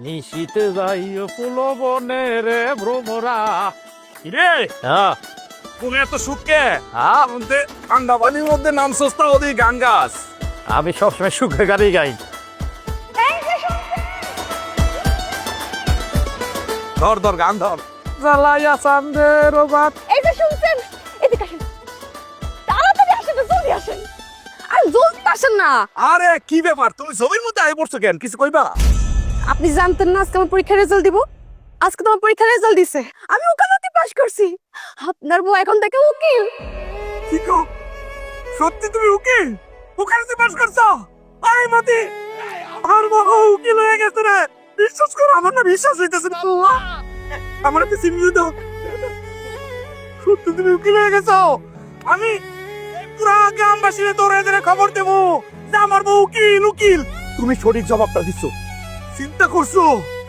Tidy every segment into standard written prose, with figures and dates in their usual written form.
নিশীতে যাইও ফুলবনে রে ভ্রমরা। রে হ্যাঁ তুমি এত সুখে হ্যাঁ, মধ্যে ঠান্ডা পানির মধ্যে নাম সস্তা ওদের গান গাছ। আমি সবসময় সুখে গাড়ি গাই। ধর ধর গান ধর। জ্বালাইয়া চান্দের বাত। এই যে শুনছেন, এদিকে আসেন, তাড়াতাড়ি আসেন, জলদি আসেন, আর জলদি আসেন না। আরে কি ব্যাপার, তুমি ছবির মধ্যে আই পড়ছো কেন, কিছু কইবা? আপনি জানতেন না আজকে আমার পরীক্ষার রেজাল্ট দিব? আজকে তো আমার পরীক্ষার রেজাল্ট দিছে, আমি ওকালতি পাস করছি। আপনার বউ এখন থেকে উকিল। কি কও, সত্যি তুমি উকিল? উকিলতে পাস করছো? আই মতি, আমার বাবা উকিল হয়ে গেছে রে। বিশ্বাস করো, আমার না বিশ্বাস হইতেছে না। আল্লাহ, আমার একটা সিমনি দাও। সত্যি তুমি উকিল হয়ে গেছো? আমি পুরা গ্রামবাসীরে দৌড়ে খবর দেবো যে আমার বউ উকিল উকিল। তুমি সঠিক জবাবটা দিছো। চিন্তা করছো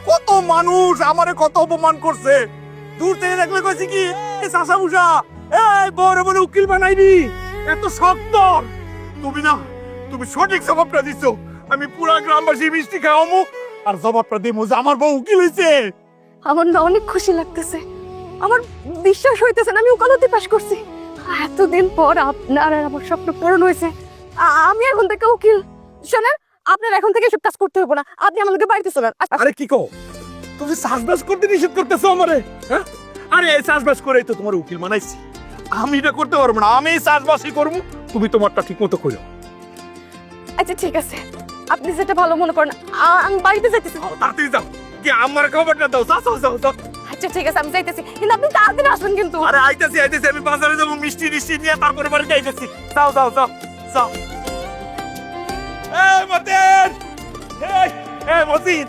কত মানুষ আমারে কত অপমান করছে। দূর থেকে দেখলে কইছি কি, এ চাচা বুঝা, এই বড় বড় উকিল বানাইবি, এত শক্ত। তুমি না, তুমি সঠিক জবাবটা দিছো। আমি পুরা গ্রামবাসী মিষ্টি খাওয়ামু আর জবাবটা দেবো যে আমার বউ উকিল হয়েছে। আমার না অনেক খুশি লাগতেছে, আমার বিশ্বাস হইতেছে না আমি ওকালতি পাস করছি। এতদিন পর আপনার আর আমার স্বপ্ন পূরণ হয়েছে। আমি এখন থেকে উকিল। শোনেন, আপনার এখন থেকে সব কাজ করতে হবে না, আপনি আমাকে বাড়িতে চলেন। আরে কি কও, তুমি চাষবাস করতে নিষেধ করতেছো আমারে? হ্যাঁ, আরে এই চাষবাস করেই তো তোমার উকিল বানাইছি। আমি এটা করতে পারবো না, আমি চাষবাসই করবো, তুমি তোমারটা ঠিক মতো করো। আচ্ছা ঠিক আছে, আপনি যেটা ভালো মনে করেন। আমি বাড়িতে যাইতেছি। তাড়াতাড়ি যাও, কি আমার খবরটা দাও। যাও যাও যাও যাও। আচ্ছা ঠিক আছে, আমি যাইতেছি, কিন্তু আপনি তাড়াতাড়ি আসবেন কিন্তু। আরে আইতেছি আইতেছি, আমি বাজারে যাবো, মিষ্টি মিষ্টি নিয়ে তারপরে বাড়িতে আইতেছি। যাও যাও যাও যাও। এই মতিন, এই মতিন,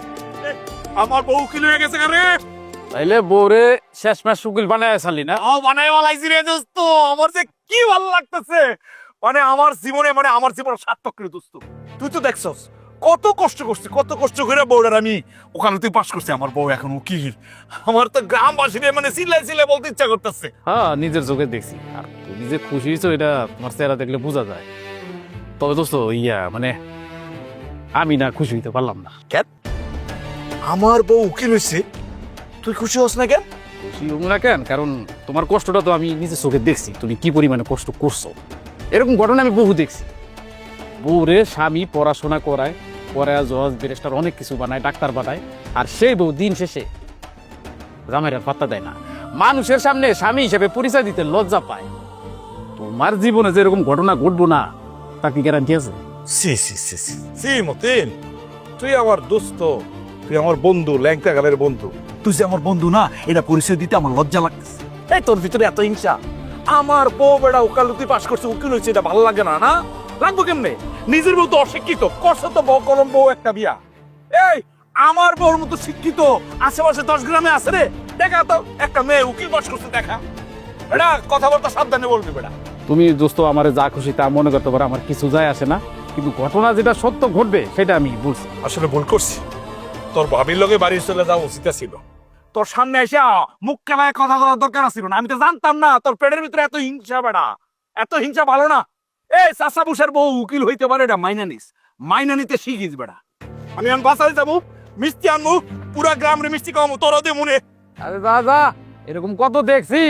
আমার বউ উকিল হয়ে গেছে রে। তাইলে বউরে শেষ মাস উকিল বানায় আসালি না? বানাই বানাইছি রে দোস্ত, আমার যে কি ভালো লাগতেছে। মানে আমার জীবনে, মানে আমার জীবন সার্থক রে দোস্ত। তুই তো দেখছস কত কষ্ট করছি, কত কষ্ট করে বউরার আমি ওকালতি পাস করছি। আমার বউ এখন উকিল। আমার তো গ্রামবাসীরে মানে সিলাই সিলাই বলতে ইচ্ছা করতেছে। হ্যাঁ, নিজের চোখে দেখছি। আর তুমি যে খুশি হয়েছো এটা তোমার চেহারা দেখলে বোঝা যায়। তবে দোস্ত মানে আমি না খুশি হইতে পারলাম না। কেন? আমার বউ উকিল হয়েছে, তুই খুশি হস না কেন? খুশি হব না কেন? কারণ তোমার কষ্টটা তো আমি নিজের চোখে দেখছি, তুমি কি পরিমাণে কষ্ট করছো। এরকম ঘটনা আমি বহু দেখছি। বউরে স্বামী পড়াশোনা করায়, পরে জজ ব্যারিস্টার অনেক কিছু বানায়, ডাক্তার বানায়, আর সেই বউ দিন শেষে জামাইয়ের পাত্তা দেয় না। মানুষের সামনে স্বামী হিসেবে পরিচয় দিতে লজ্জা পায়। তোমার জীবনে যে এরকম ঘটনা ঘটবো না তা কি গ্যারান্টি আছে? সি সি সি সি সি মতিন, তুই আমার দোস্ত, তুই আমার বন্ধু, ল্যাংটা গালের বন্ধু। তুই যে আমার বন্ধু না, এটা পরিচয় দিতে আমার লজ্জা লাগতেছে। এই তোর ভিতরে এত হিংসা। আমার বউ বেড়া ওকালতি পাস করছে, উকিল হয়েছে, এটা ভালো লাগে না? না লাগবো কেমনে? নিজের বউ তো অশিক্ষিত, করছে তো বউ কলম বউ একটা বিয়া। এই আমার বউর মতো শিক্ষিত আশেপাশে 10 গ্রামে আছে রে? দেখা তো একটা মেয়ে উকিল পাস করছে, দেখা। বেড়া কথাবার্তা সাবধানে বলবি বেড়া। তুমি দোস্ত আমারে যা খুশি তা মনে করতে পারো, আমার কিছু যায় আসে না। কিন্তু ঘটনা যেটা সত্য ঘটবে সেটা আমি বলছি। আসলে ভুল করছি, তোর ভাবির লগে বাড়ি চলে যাওয়া উচিত ছিল। তোর সামনে এসে মুখ কালায় কথা বলার দরকার ছিল না। আমি তো জানতাম না তোর পেটের ভিতরে এত হিংসা। বেড়া, এত হিংসা ভালো না। এই চাচা বুসার বউ উকিল হইতে পারে, এটা মাইনা নিস, মাইনা নিতে শিখিস বেড়া। আমি বাসায় যাবো, মিষ্টি আনবো, পুরা গ্রামের মিষ্টি খাওয়াবো, তোর দে মনে। আরে দাদা, এরকম কত দেখছি।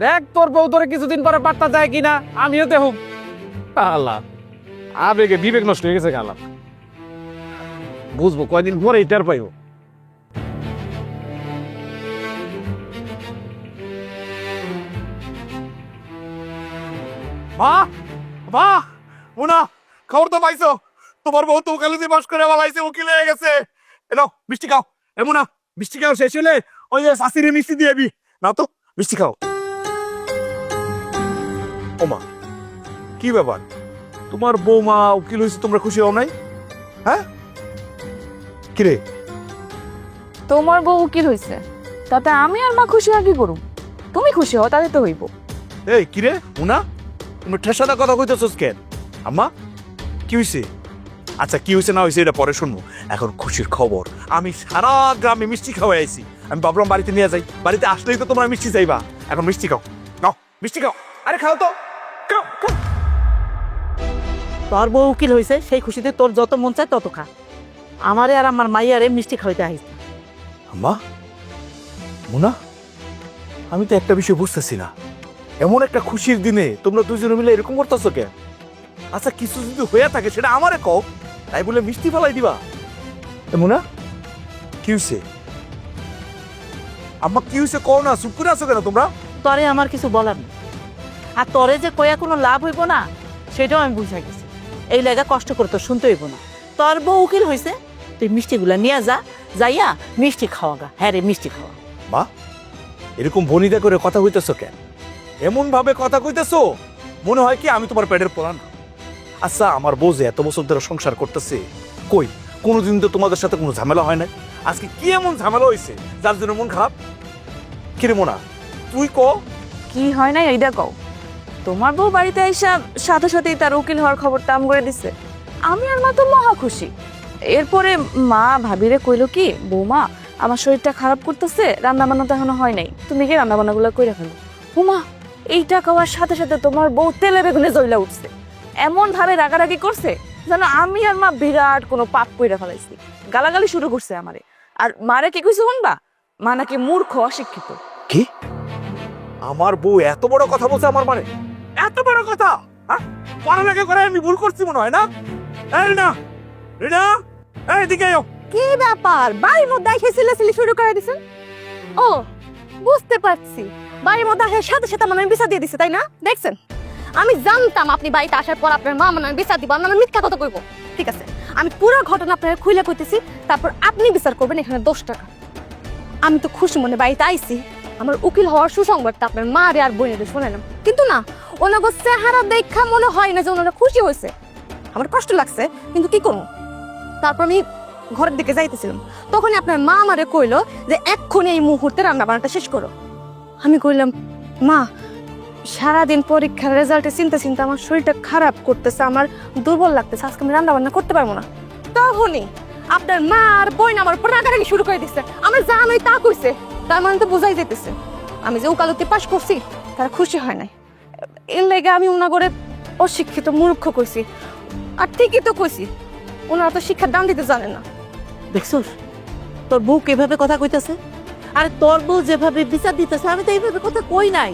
দেখ তোর বউ তোরে কিছুদিন পরে পাত্তা দেয় কিনা, আমিও দেখুম। আল্লাহ, আবেগে বিবেক নষ্ট হয়ে গেছে গালা। বুঝবো কয়দিন পরে টের পাইব। মা, মা, মুনা, খবর তো পাইছো? তোমার বউ তো ওকালতি পাস করে বালাইছে, উকিল হয়ে গেছে। এলো মিষ্টি খাও। এমন না, মিষ্টি খাও, শেষ হলে ওই যে শাশিরে মিষ্টি দিয়ে দিবি না তো। মিষ্টি খাও। ওমা, কি ব্যাপার? তোমার বৌমা উকিল হয়েছে, তোমরা খুশি হও নাই? হ্যাঁ কিরে? তোমার বউ উকিল হয়েছে, তাতে আমি আর মা খুশি আর কি করুম? তুমি খুশি হও, তাতে তো হইব। এই কিরে মুনা, তুমি ঠেসাদা কথা কইতেছস কেন? আম্মা কি হয়েছে? আচ্ছা কি হয়েছে না হয়েছে এটা পরে শুনবো। এখন খুশির খবর, আমি সারা গ্রামে মিষ্টি খাওয়াই আইছি। আমি ভাবলাম বাড়িতে নিয়ে যাই, বাড়িতে আসলেই তো তোমরা মিষ্টি চাইবা। এখন মিষ্টি খাও, নাও মিষ্টি খাও। আরে খাও তো, খাও খাও। তোর বউ উকিল হয়েছে, সেই খুশিতে তোর যত মন চায় তত খা। আমারে আর আমার মাইয়ারে মিষ্টি খাওয়াইতে আইছে। আম্মা মুনা, আমি তো একটা বিষয় বুঝতেছি না, এমন একটা খুশির দিনে তোমরা দুজনে মিলে এরকম করতেছো কেন? আচ্ছা কিছু যদি হয়ে থাকে সেটা আমারে কও, তাই বলে মিষ্টি ফেলাই দিবা? মুনা কি হইছে? আম্মা কি হইছে কও না, চুপ করে আছো কেন তোমরা? তরে আমার কিছু বলার নেই, আর তরে যে কয়া কোনো লাভ হইব না সেটাও আমি বুঝা গেছি। এই লাগা কষ্ট করে তো শুনতে হইব না। তোর বউ উকিল হয়েছে, তুই মিষ্টিগুলা নিয়ে যা, যাইয়া মিষ্টি খাওয়া গা। হ্যাঁ রে, মিষ্টি খাওয়া। মা এরকম বনিদা করে কথা কইতেছো কেন? এমন ভাবে কথা কইতেছো মনে হয় কি আমি তোমার পেটের পোলা না। আচ্ছা আমার বউ যে এত বছর ধরে সংসার করতেছে, কই কোনোদিন তো তোমাদের সাথে কোনো ঝামেলা হয় না। আজকে কি এমন ঝামেলা হয়েছে যার জন্য মন খারাপ? কিরে মোনা তুই ক। কি হয় না এইটা কও। তোমার বউ বাড়িতে আইসা সাথে সাথেই তার উকিল হওয়ার খবরটা আম করে দিছে। আমি আর মা তো মহা খুশি। এরপরে মা ভাবিরে কইলো কি, বৌমা আমার শরীরটা খারাপ করতেছে, রান্না বান্না তো এখনো হয় নাই, তুমি কি রান্না বান্নাগুলো কইরা ফেলো। হুমা এইটা খাওয়ার সাথে সাথে তোমার বউ তেলে বেগুনে জ্বলা উঠছে, এমন ভাবে রাগারাগি করছে যেন আমি আর মা বিরাট কোনো পাপ কইরা ফেলাইছি। গালাগালি শুরু করছে আমারে। আর মারে কি কইছে শুনবা? মা নাকি মূর্খ, অশিক্ষিত। কি আমার বউ এত বড় কথা বলছে আমার মানে? এত বড় কথা? হ্যাঁ পড়ালেখা করে আমি ভুল করছি মনে হয় না? এই না রিনা, এইদিকে আয়। কি ব্যাপার, বাড়ির মধ্যে এসে সিলেসিলি শুরু করে দিছেন? ও বুঝতে পারছি, বাড়ির মধ্যে আসার সাথে সাথে আমার বিচার দিয়ে দিছে, তাই না? দেখছেন আমি জানতাম আপনি বাড়িতে আসার পর আপনার মা আমার বিচার দিব, আমি মিথ্যা কথা কইব। ঠিক আছে, আমি পুরো ঘটনা আপনার খুলে কইতেছি, তারপর আপনি বিচার করবেন। এখানে 10 টাকা। আমি তো খুশি মনে বাড়িতে আইছি, আমার উকিল হওয়ার সুসংবাদটা আপনার মা আর বোনেদের শোনালাম, কিন্তু না ওনাগো চেহারা দেখা মনে হয় না যে ওনারা খুশি হয়েছে। আমার কষ্ট লাগছে, কিন্তু কি করবো। তারপর আমি ঘরের দিকে যাইতেছিলাম, তখনই আপনার মা আমারে কইলো যে এক্ষুনি এই মুহূর্তে রান্না বান্নাটা শেষ করো। আমি কইলাম, মা সারাদিন পরীক্ষার রেজাল্টে চিন্তা চিন্তা আমার শরীরটা খারাপ করতেছে, আমার দুর্বল লাগতেছে, আজকে আমি রান্না বান্না করতে পারবো না। তখনই আপনার মা আর বোন আমার উপর রাগারাগি শুরু করে দিচ্ছে। আমার যা নয় তা কইছে, তার মানে তো বোঝাই যেতেছে আমি যে উকালতি পাশ করছি তারা খুশি হয় নাই। এর লেগে আমি উনাগরে অশিক্ষিত মূর্খ কইছি। আর ঠিকই তো কইছি, ওনারা তো শিক্ষার দাম দিতে জানে না। দেখছোস তোর বউ কিভাবে কথা কইতাছে? আর তোর বউ যেভাবে বিচার দিতেছে, আমি তো এইভাবে কথা কই নাই।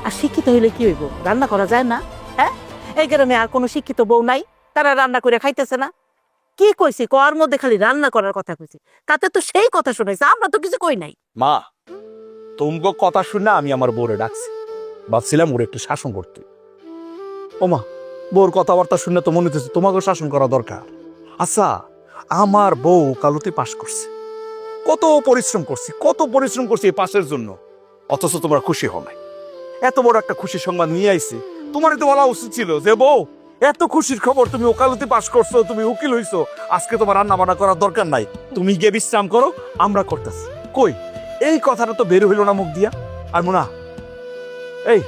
আর শিক্ষিত হইলে কি হইব? রান্না করা যায় না? হ্যাঁ, এই গ্রামে আর কোনো শিক্ষিত বউ নাই, তারা রান্না করে খাইতেছে না? কি কইছি, কর মধ্যে খালি রান্না করার কথা কইছি, তাতে তো সেই কথা শুনাইছে, আমরা তো কিছু কই নাই। মা তোমাকে কথা শুনে আমি আমার বউরে ডাকছি, ভাবছিলাম ওর একটু শাসন করতে। ও মা, বউর কথাবার্তা শুনে তো মনে হচ্ছে তোমাকে শাসন করা দরকার। আচ্ছা আমার বউ কালতে পাশ করছে, কত পরিশ্রম করছি এই পাশের জন্য, অথচ তোমার খুশি হও নাই। এত বড় একটা খুশির সংবাদ নিয়ে আইছি, তোমার তো বলা উচিত ছিল যে বউ এত খুশির খবর, তুমি ওকালতি পাশ করছো, তুমি উকিল হইছো, আজকে তোমার রান্না বান্না করার দরকার নাই, তুমি গিয়ে বিশ্রাম করো, আমরা করতেছি। কই এই কথাটা তো বের হইলো না মুখ দিয়া। আর মোনা, এই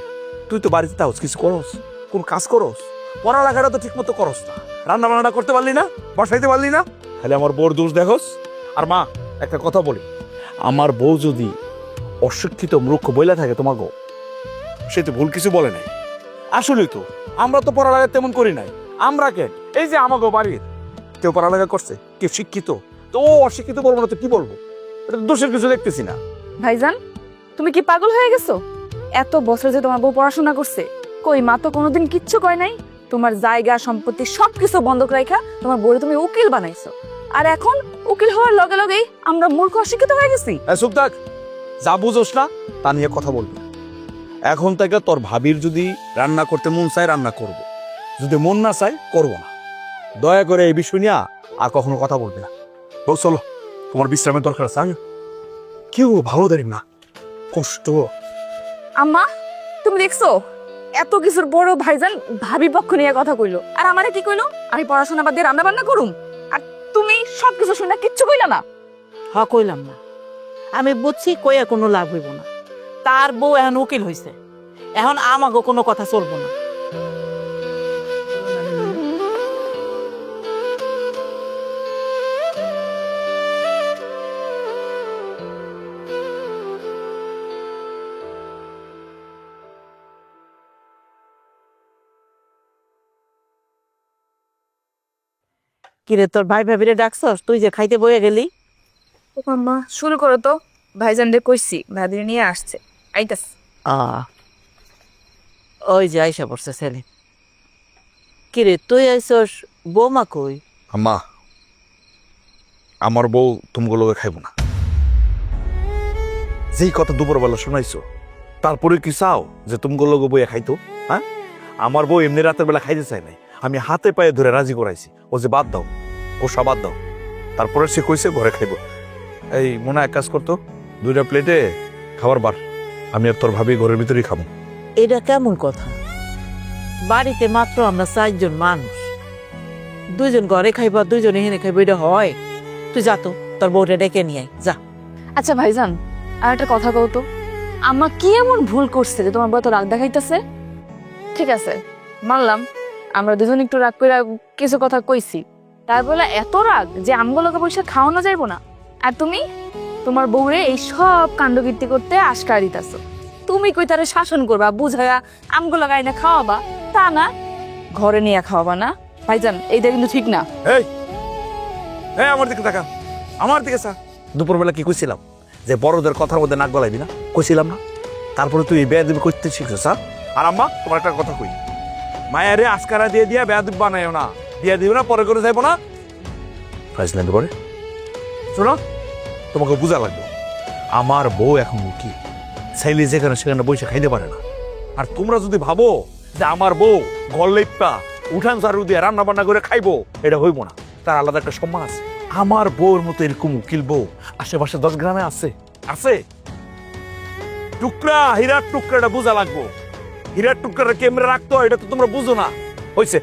তুই তো বাড়িতে তাও কিছু করস, কোন কাজ করস? পড়ালেখাটা তো ঠিক মতো করস না, রান্না বান্না করতে পারলি না, বসাইতে পারলি না, খালি আমার বউর দোষ দেখোস। আর মা একটা কথা বলি, আমার বউ যদি অশিক্ষিত মূর্খ বইলা থাকে তোমাকে, সে তো ভুল কিছু বলে নাই। আসলেই তো আমরা তো পড়ালেখা তেমন করি নাই। আমরা কেন, এই যে আমাকে বাড়ির কেউ পড়ালেখা করছে, কেউ শিক্ষিত, তো ও অশিক্ষিত বলবো না তো কি বলবো? এটা তো দোষের কিছু দেখতেছি না। ভাইজান তুমি কি পাগল হয়ে গেছো? এত বছর যে তোমার বউ পড়াশোনা করছে, কই মা তো কোনোদিন কিচ্ছু কয় নাই। তোমার জায়গা সম্পত্তি সবকিছু বন্ধক রাখা তোমার বউরে তুমি উকিল বানাইছো, আর এখন উকিল হওয়ার লগে লগেই আমরা মূর্খ অশিক্ষিত হয়ে গেছি। চুপ থাক, যা বুঝোস না তা নিয়ে কথা বলবি। এখন থেকে তোর ভাবির যদি রান্না করতে মন চায় রান্না করব, যদি মন না চায় করব না। দয়া করে এই বিষয় নিয়ে আর কখনো কথা বলবি না। বউ চলো, তোমার বিশ্রামের দরকার আছে। আমি কেউ ভালো দেরি না, কষ্ট। আম্মা তুমি দেখছো এত কিছুর বড় ভাইজান ভাবি পক্ষ নিয়ে কথা কইলো, আর আমারে কি কইলো আমি পড়াশোনা বাদ দিয়ে রান্না বান্না করুম, আর তুমি সবকিছু শুনে কিচ্ছু কইলা না। হ্যাঁ কইলাম না, আমি বুঝছি কইয়া কোনো লাভ হইব না। তার বউ এখন উকিল হইছে, এখন আমাকে কোনো কথা চলবো না। কিরে তোর ভাই ভাবিরে ডাকছস? তুই যে খাইতে বয়ে গেলি। ও মাম্মা শুরু করো তো, ভাইজান রে কইছি ভাবি নিয়ে আসছে, আইতাস। ওই যে আইসা পড়ছে ছেলে। কিরে তুই আইসস, বৌমা কই? আম্মা, আমার বউ তুমগুলো খাইব না। যেই কথা দুপুরবেলা শোনাইছো, তারপরে কি চাও যে তুমগুলো বইয়া খাইতো? হ্যাঁ, আমার বউ এমনি রাতের বেলা খাইতে চাই নাই, আমি হাতে পায়ে ধরে রাজি করাইছি ও যে বাদ দাও, ও সব বাদ দাও। তারপরে সে কইছে ঘরে খাইব। এই মনে এক কাজ করতো, 2টা প্লেটে খাবার বার, আমি আর তোর ভাবি ঘরের ভিতরেই খাবো। এটা কেমন কথা? বাড়িতে মাত্র আমরা 4 জন মানুষ, 2 জন ঘরে খাইবা 2 জন এখানে খাইবা, এটা হয়? তুই যা তো, তোর বউটা ডেকে নিয়ে আয় যা। আচ্ছা ভাইজান, আর একটা কথা কও তো, আম্মা কি এমন ভুল করছে যে তোমার বউ তো রাগ দেখাইতেছে? ঠিক আছে মানলাম, আমরা দুজন একটু রাগ করে কিছু কথা কইছি, তার বলে এত রাগ যে আমগুলোকে পয়সা খাওয়ানো যাইব না? আর তুমি তোমার বউরে এই সব কাণ্ডকীর্তি করতে আশকার দিতেছো। তুমি কই তারে শাসন করবা, বুঝায়া আমগুলো গাইনা খাওয়াবা, তা না ঘরে নিয়ে খাওয়াবা না? ভাইজান এইটা কিন্তু ঠিক না। এই এই আমার দিকে তাকা, আমার দিকে চা। দুপুরবেলা কি কইছিলাম যে বড়দের কথার মধ্যে নাক গলাইবি না? কইছিলাম না? তারপরে তুই বেয়াদবি করতে শিখছিস। আর আম্মা, তোমার একটা কথা কই, মায়ারে আজকারা দিয়ে দিয়া বেয়াদবি বানাইও না, দিয়া দিও না, পরে করে যাইব না। ফাইজলামি করে শোনো, তোমাকে বোঝা লাগবে, আমার বউ এখন কি চাইলে যেখানে সেখানে বসে খাইতে পারে না। আর তোমরা যদি ভাবো যে আমার বউ ঘর লেপা উঠান ঝাড়ু দিয়ে রান্না বান্না করে খাইবো, এটা হইব না। তার আলাদা একটা সম্মান আছে। আমার বউর মতো এরকম উকিল বউ আশেপাশে 10 গ্রামে আছে? আছে। টুকরা, হীরার টুকরাটা বোঝা লাগবো। হীরার টুকরাটা কেমনে রাখতো এটা তো তোমরা বুঝো না। হইছে,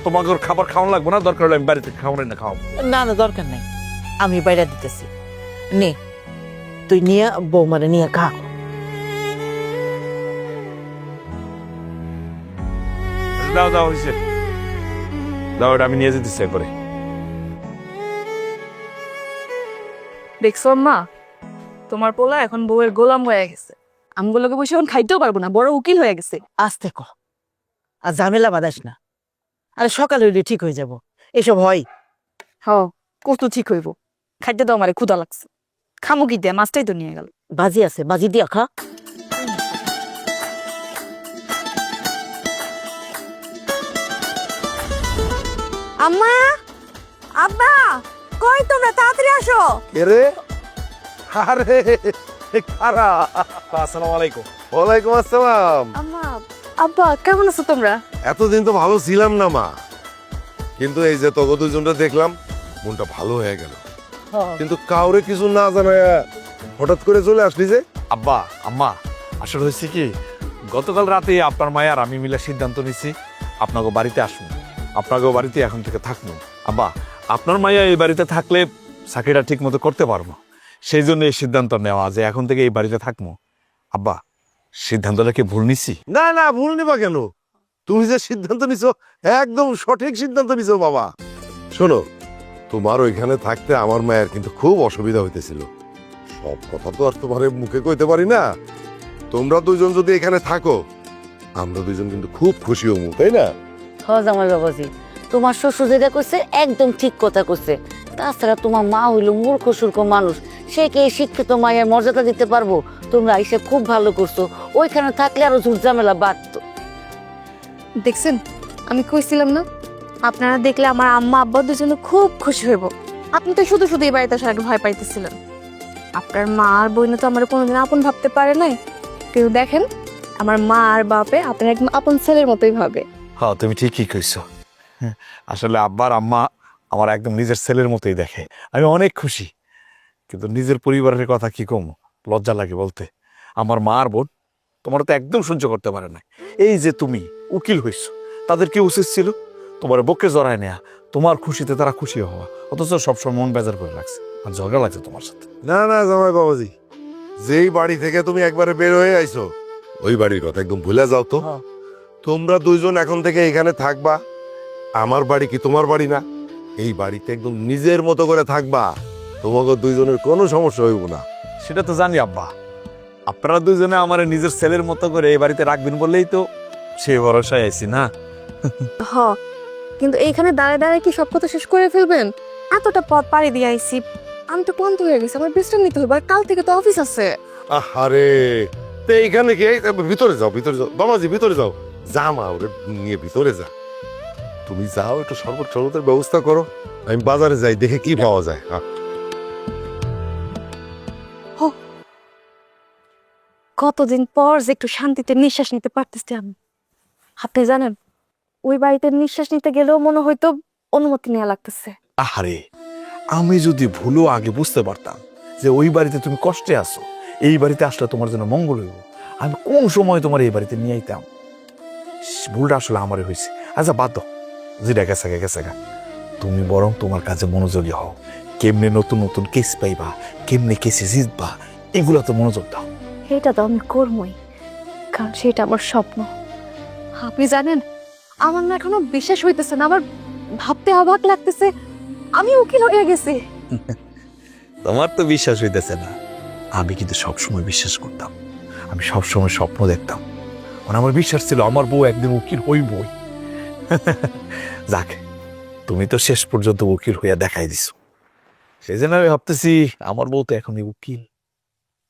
তোমাকে খাবার খাওয়ানো লাগবো না, দরকার হলে আমি বাড়িতে খাওয়ানো না খাওয়াবো। না না দরকার নাই, আমি বাইরে দিতেছি, নে তুই নিয়ে বৌমারে নিয়ে খা। দাও দাও, হয়েছে, দাও, এটা আমি নিয়ে যেতেছি একবারে। দেখছো আম্মা, তোমার পোলা এখন বউয়ের গোলাম হয়ে গেছে, আমগুলোকে বসে এখন খাইতেও পারবো না, বড় উকিল হয়ে গেছে। আস্তে ক, আর ঝামেলা বাঁধাস না। আরে সকালে হইলে ঠিক হয়ে যাব, এসব হয়। হ, কত ঠিক হইব। খাইতে দাও, আমারে ক্ষুধা লাগছে। খামু কি দিয়ে, মাছটাই তো নিয়ে গেল। বাজি আছে, বাজি দিয়া খা। আম্মা, আব্বা, কই তোমরা, তাড়াতাড়ি আসো। এরে, আরে কারা? আসসালামু আলাইকুম। ওয়ালাইকুম আসসালাম। আম্মা, আব্বা কেমন আছো তোমরা? এতদিন তো ভালো ছিলাম না মা, কিন্তু এই যে তোকে দুজনটা দেখলাম মনটা ভালো হয়ে গেল। কিন্তু কাউরে কিছু না জানায় হঠাৎ করে চলে আসলি যে? আব্বা, আম্মা, আসলে হয়েছে কি, গতকাল রাতে আপনার মায়া আর আমি মিলে সিদ্ধান্ত নিছি আপনাকে বাড়িতে আসুন, আপনাকে বাড়িতে এখন থেকে থাকবো। আব্বা, আপনার মায়া এই বাড়িতে থাকলে চাকরিটা ঠিক মতো করতে পারবো, সেই জন্য এই সিদ্ধান্ত নেওয়া যে এখন থেকে এই বাড়িতে থাকবো। আব্বা, সিদ্ধান্তটা কি ভুল নিছি? না না, ভুল নিবা কেন? তুমি যে সিদ্ধান্ত নিছো একদম সঠিক সিদ্ধান্ত নিছো বাবা। শোনো, তোমার ওইখানে থাকতে আমার মায়ের কিন্তু খুব অসুবিধা হইতেছিল। সব কথা তো আর তোমার মুখে কইতে পারি না। তোমরা দুজন যদি এখানে থাকো, আমরা দুজন কিন্তু খুব খুশি হবো, তাই না? হ জামাই বাবাজি, তোমার শ্বশুর যেটা করছে একদম ঠিক কথা করছে। তাছাড়া তোমার মা হইল মূর্খ সূর্খ মানুষ, সে কি এই শিক্ষিত মায়ের মর্যাদা দিতে পারবো? তোমরা এসে খুব ভালো করছো, ওইখানে থাকলে আরো ঝুট ঝামেলা বাড়তো। দেখছেন, আমি কইছিলাম না, আপনারা দেখলে আমার আম্মা আব্বা দুজনে খুব খুশি হইব। আপনি তো শুধু শুধু এই বাড়িতে আসার আগে ভয় পাইতেছিলেন। আপনার মা আর বোনে তো আমার কোনোদিন আপন ভাবতে পারে নাই, কিন্তু দেখেন আমার মা আর বাপে আপনার একদম আপন ছেলের মতোই ভাবে। হ্যাঁ, তুমি ঠিকই কইছো। আসলে আব্বার আম্মা আমার একদম নিজের ছেলের মতোই দেখে, আমি অনেক খুশি। কিন্তু নিজের পরিবারের কথা কি কম, লজ্জা লাগে বলতে। আমার মা আর বোন তোমার তো একদম সহ্য করতে পারে না। এই যে তুমি উকিল হইছো, তাদের কি উচিত ছিল তোমার বকে জড়ায় নেয়া, তোমার খুশিতে তারা খুশি হওয়া, অথচ সবসময় মন বেজার করে রাখছে আর ঝগড়া লাগছে তোমার সাথে। না না জামাই বাবাজি, যেই বাড়ি থেকে তুমি একবারে বের হয়ে আইছো ওই বাড়ির কথা একদম ভুলে যাও তো। হ্যাঁ। তোমরা দুইজন এখন থেকে এখানে থাকবা। আমার বাড়ি কি তোমার বাড়ি না? এই বাড়িতে একদম নিজের মতো করে থাকবা, তোমাকে দুইজনের কোনো সমস্যা হইব না। সেটা তো জানি আব্বা, আপনারা দুজনে আমার নিজের ছেলের মতো করে এই বাড়িতে রাখবেন বললেই তো সে ভরসায় আইছি না। হ, কিন্তু এইখানে দাঁড়ায় দাঁড়ায় কি সব কথা শেষ করে ফেলবেন? এতটা পথ পাড়ি দিয়ে আইছি, আমি তো ক্লান্ত হয়ে গেছি, আমার বিশ্রাম নিতে হবে, আর কাল থেকে তো অফিস আছে। আরে তো এইখানে কি ভিতরে যাও বাবাজি, ভিতরে যাও, যা মা ওরে নিয়ে ভিতরে যা। তুমি যাও, একটু শরবতের ব্যবস্থা করো, আমি বাজারে যাই, দেখে কি পাওয়া যায়। হ্যাঁ কতদিন পর যে একটু শান্তিতে নিঃশ্বাস নিতে পারতেছি আমি। আপনি জানেন, ওই বাড়িতে নিঃশ্বাস নিতে গেলেও মনে হয়তো অনুমতি নেওয়া লাগতেছে। আহারে, আমি যদি ভুলও আগে বুঝতে পারতাম যে ওই বাড়িতে তুমি কষ্টে আছো, এই বাড়িতে আসলে তোমার জন্য মঙ্গল হইব, আমি কোন সময় তোমার এই বাড়িতে নিয়ে আইতাম। ভুলটা আসলে আমারই হয়েছে। আচ্ছা বাদ দাও, যেটা গেছে গা। তুমি বরং তোমার কাজে মনোযোগী হও, কেমনে নতুন নতুন কেস পাইবা, কেমনে কেসে জিতবা, এগুলো তো মনোযোগ দাও। সেটা তো আমি করবই, কারণ সেটা আমার স্বপ্ন। আপনি জানেন, আমার না এখনো বিশ্বাস হইতেছে না, আমার ভাবতে অবাক লাগতেছে আমি উকিল হয়ে গেছি। তোমার তো বিশ্বাস হইতেছে না, আমি কিন্তু সবসময় বিশ্বাস করতাম, আমি সবসময় স্বপ্ন দেখতাম, মানে আমার বিশ্বাস ছিল আমার বউ একদিন উকিল হইবই। যাক, তুমি তো শেষ পর্যন্ত উকিল হইয়া দেখাই দিছো। সেই জন্য আমি ভাবতেছি আমার বউ তো এখনই উকিল,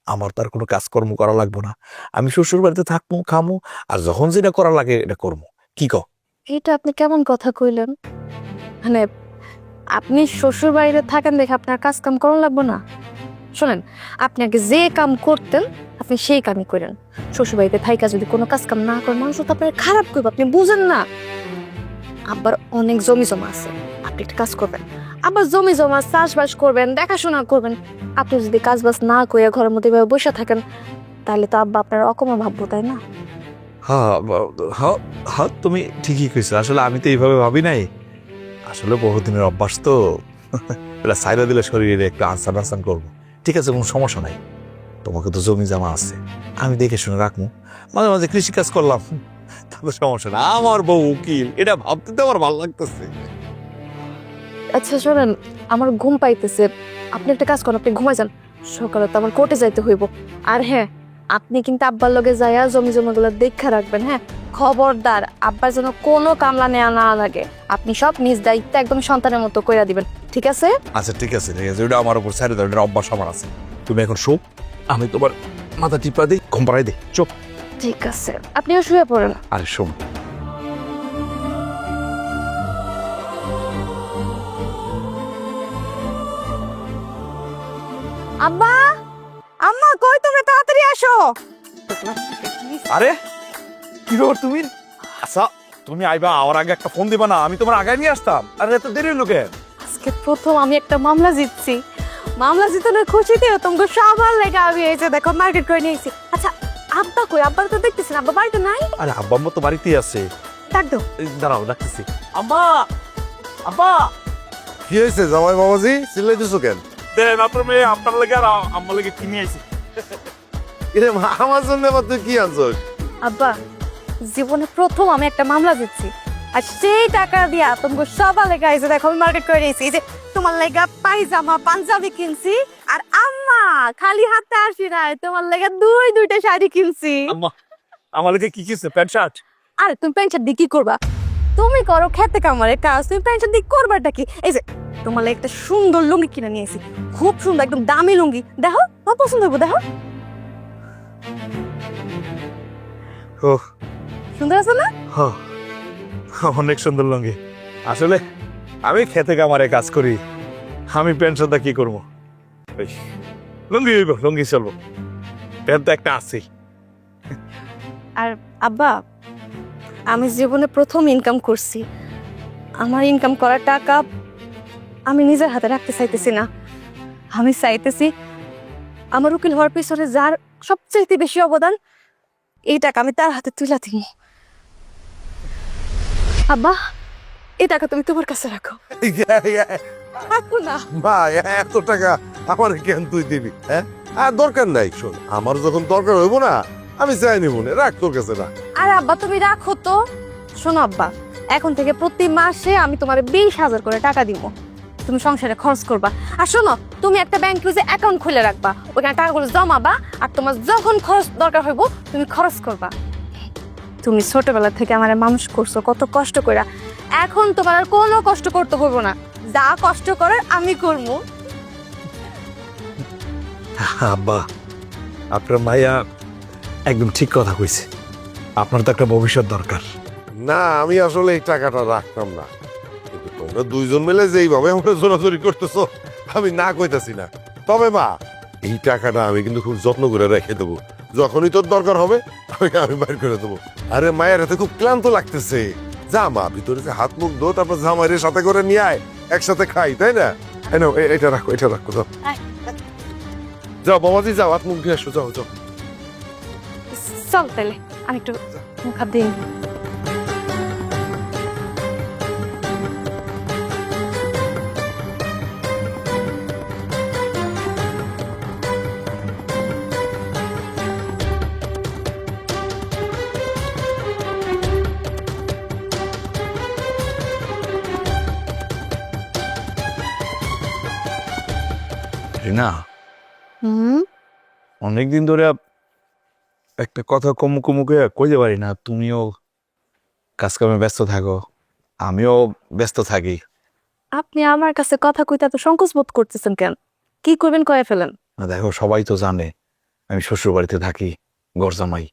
আমার তার কোনো কাজকর্ম করা লাগবো না, আমি শ্বশুর বাড়িতে থাকবো, খামো, আর যখন যেটা করা লাগে এটা করবো। কি কও? এটা আপনি কেমন কথা কইলেন? মানে আপনি শ্বশুর বাড়িতে থাকেন দেখে আপনার কাজ কাম করা লাগবে না? শোনেন, আপনি আগে যে কাম করতেন আপনি সেই কামই করেন। শ্বশুর বাড়িতে থাইকা যদি কোনো কাজ কাম না করেন, মানুষ তো আপনার খারাপ করবে, আপনি বুঝেন না। আবার অনেক জমি জমা আছে, আপনি একটা কাজ করবেন, আবার জমি জমা চাষবাস করবেন, দেখাশোনা করবেন। আপনি যদি কাজ বাজ না করে ঘরের মধ্যে এভাবে বসে থাকেন, তাহলে তো আব্বা আপনার অকমা ভাববো, তাই না? হ্যাঁ হ্যাঁ হ্যাঁ, তুমি ঠিকই কইছো, আসলে আমি তো এইভাবে ভাবি নাই, আসলে বহুদিনের অভ্যাস তো। এটা সাইরা দিলে শরীরে একটু আনসান করবো। ঠিক আছে, কোনো সমস্যা নাই, তোমাকে তো জমি জমা আছে, আমি দেখে শুনে রাখবো, মাঝে মাঝে কৃষি কাজ করলাম, তাহলে সমস্যা না। আমার বউ উকিল, এটা ভাবতে তো আমার ভালো লাগতেছে। আচ্ছা শোনেন, আমার ঘুম পাইতেছে, আপনি একটা কাজ করেন, আপনি ঘুমাই যান, সকালে তো আমার কোর্টে যাইতে হইব। আর হ্যাঁ, আপনি কিন্তু আব্বার লগে যাইয়া জমি জমাগুলো দেখা রাখবেন। হ্যাঁ, খবরদার আব্বার যেন কোনো কামলা নেওয়া না লাগে, আপনি সব নিজ দায়িত্বে একদম সন্তানের মতো কইরা দিবেন, ঠিক আছে? আচ্ছা ঠিক আছে, ওটা আমার উপর সাইড দেওয়ার অভ্যাস আমার আছে। তুমি এখন শো, আমি তোমার মাথা টিপা দিই, ঘুম পাড়াই দিই, চোখ। ঠিক আছে, আপনিও শুয়ে পড়েন। আরে শোন, আব্বা, আম্মা কই তুমি, তাড়াতাড়ি আসো। আরে কি ব্যাপার তুমি? আচ্ছা তুমি আইবা, আমার আগে একটা ফোন দিবা না? আমি তোমার আগে নিয়ে আসতাম। আরে এত দেরি হলো কেন? আজকে প্রথম আমি একটা মামলা জিতছি, মামলা জিতানোর খুশিতে তোমাকে সবার লেগে আমি এই যে দেখো মার্কেট করে নিয়েছি। আচ্ছা আব্বা কই? আব্বা তো দেখতেছেন, আব্বা বাড়িতে নাই। আরে আব্বা আম্মা তো বাড়িতেই আছে। ডাক দাও। দাঁড়াও, ডাকতেছি। আম্মা, আব্বা। কি হয়েছে জামাই বাবাজি, চিল্লাইতেছো কেন? দেন আপনার মেয়ে আপনার লেগে আর আম্মা লেগে কিনে আইছি। এরে মা, আমার জন্য আবার তুই কি আনছস? আব্বা, জীবনে প্রথম আমি একটা মামলা জিতছি, আর সেই টাকা দিয়া তোমাকে সবার লেগে এই যে দেখো আমি মার্কেট করে নিয়েছি। এই যে তোমার লেগা পায়জামা পাঞ্জাবি কিনছি, আর আম্মা খালি হাতে আসি নাই, তোমার লেগা দুইটা শাড়ি কিনছি। আম্মা আমার লেগে কি কিনছে? Pant shirt? আরে তুমি প্যান্ট শার্ট দিয়ে কি করবা? তুমি করো খেতে কামারে কাজ, তুমি প্যান্ট শার্ট দিয়ে করবাটা কি? এই যে তোমার লাগে একটা সুন্দর লুঙ্গি কিনে নিয়েছি, খুব সুন্দর, একদম দামি লুঙ্গি, দেখো আমার পছন্দ হবো, দেখো ও সুন্দর আছে না? হ্যাঁ, অনেক সুন্দর লুঙ্গি। আসলে আমি খেতে কামারে কাজ করি, আমি প্যান্ট শার্টটা কি করবো? ওই লুঙ্গি হইব, লুঙ্গি চলবো, প্যান্ট তো একটা আছেই। আর আব্বা, আমি জীবনে প্রথম ইনকাম করছি, আমার ইনকাম করা টাকা আমি নিজের হাতে রাখতে চাইতেছি না, আমি চাইতেছি আমার উকিল হওয়ার পিছনে যার সবচেয়ে বেশি অবদান, এই টাকা আমি তার হাতে তুলে দিব। আব্বা, এই টাকা তুমি তোমার কাছে রাখো। রাখো না। মা, এত টাকা আমার কেন তুই দিবি? হ্যাঁ, আর দরকার নাই। শোন, আমার যখন দরকার হইব না, আমি চাই নিব না, রাখ তোর কাছে না। আরে আব্বা তুমি রাখো তো। শোনো আব্বা, এখন থেকে প্রতি মাসে আমি তোমার 20,000 করে টাকা দিব, তুমি সংসারে খরচ করবা। আর শোনো, তুমি একটা ব্যাংকে যে অ্যাকাউন্ট খুলে রাখবা, ওখানে টাকাগুলো জমাবা, আর তোমার যখন খরচ দরকার হইব তুমি খরচ করবা। তুমি ছোটবেলা থেকে আমার মানুষ করছো কত কষ্ট করে, এখন তোমার আর কোনো কষ্ট করতে হবে না, যা কষ্ট করার আমি করবো। আব্বা, আপনার মাইয়া একদম ঠিক কথা কইছে। আপনার তো একটা ভবিষ্যৎ দরকার। না, আমি আসলে এই টাকাটা রাখতাম না, কিন্তু তোমরা দুইজন মিলে যেইভাবে আমরা জোরাজোরি করতেছো, আমি না কইতাছি না। তবে মা, এই টাকাটা আমি কিন্তু খুব যত্ন করে রেখে দেবো। যখনই তোর দরকার হবে আমি বাইর করে দেবো। আরে মায়ের হাতে খুব ক্লান্ত লাগতেছে। যা মা, ভিতরে যে হাত মুখ ধো, তারপর জামাইয়ের সাথে করে নিয়ে আয়, একসাথে খাই, তাই না? এটা রাখো, এটা রাখো, যাও যাও বাবাজি, যাও হাত মুখ দিয়ে আসো, যাও যাও। চল তাহলে আমি একটু মুখ হাত দিই। রিনা, অনেকদিন ধরে একটা কথা কমুকে কইতে পারি না। তুমিও কাজকামে ব্যস্ত থাকো, আমিও ব্যস্ত থাকি। আপনি আমার কাছে কথা কইতে এত সংকোচ বোধ করতেছেন কেন? কি করবেন কয়ে ফেলেন। না দেখো, সবাই তো জানে আমি শ্বশুর বাড়িতে থাকি, ঘর জামাই,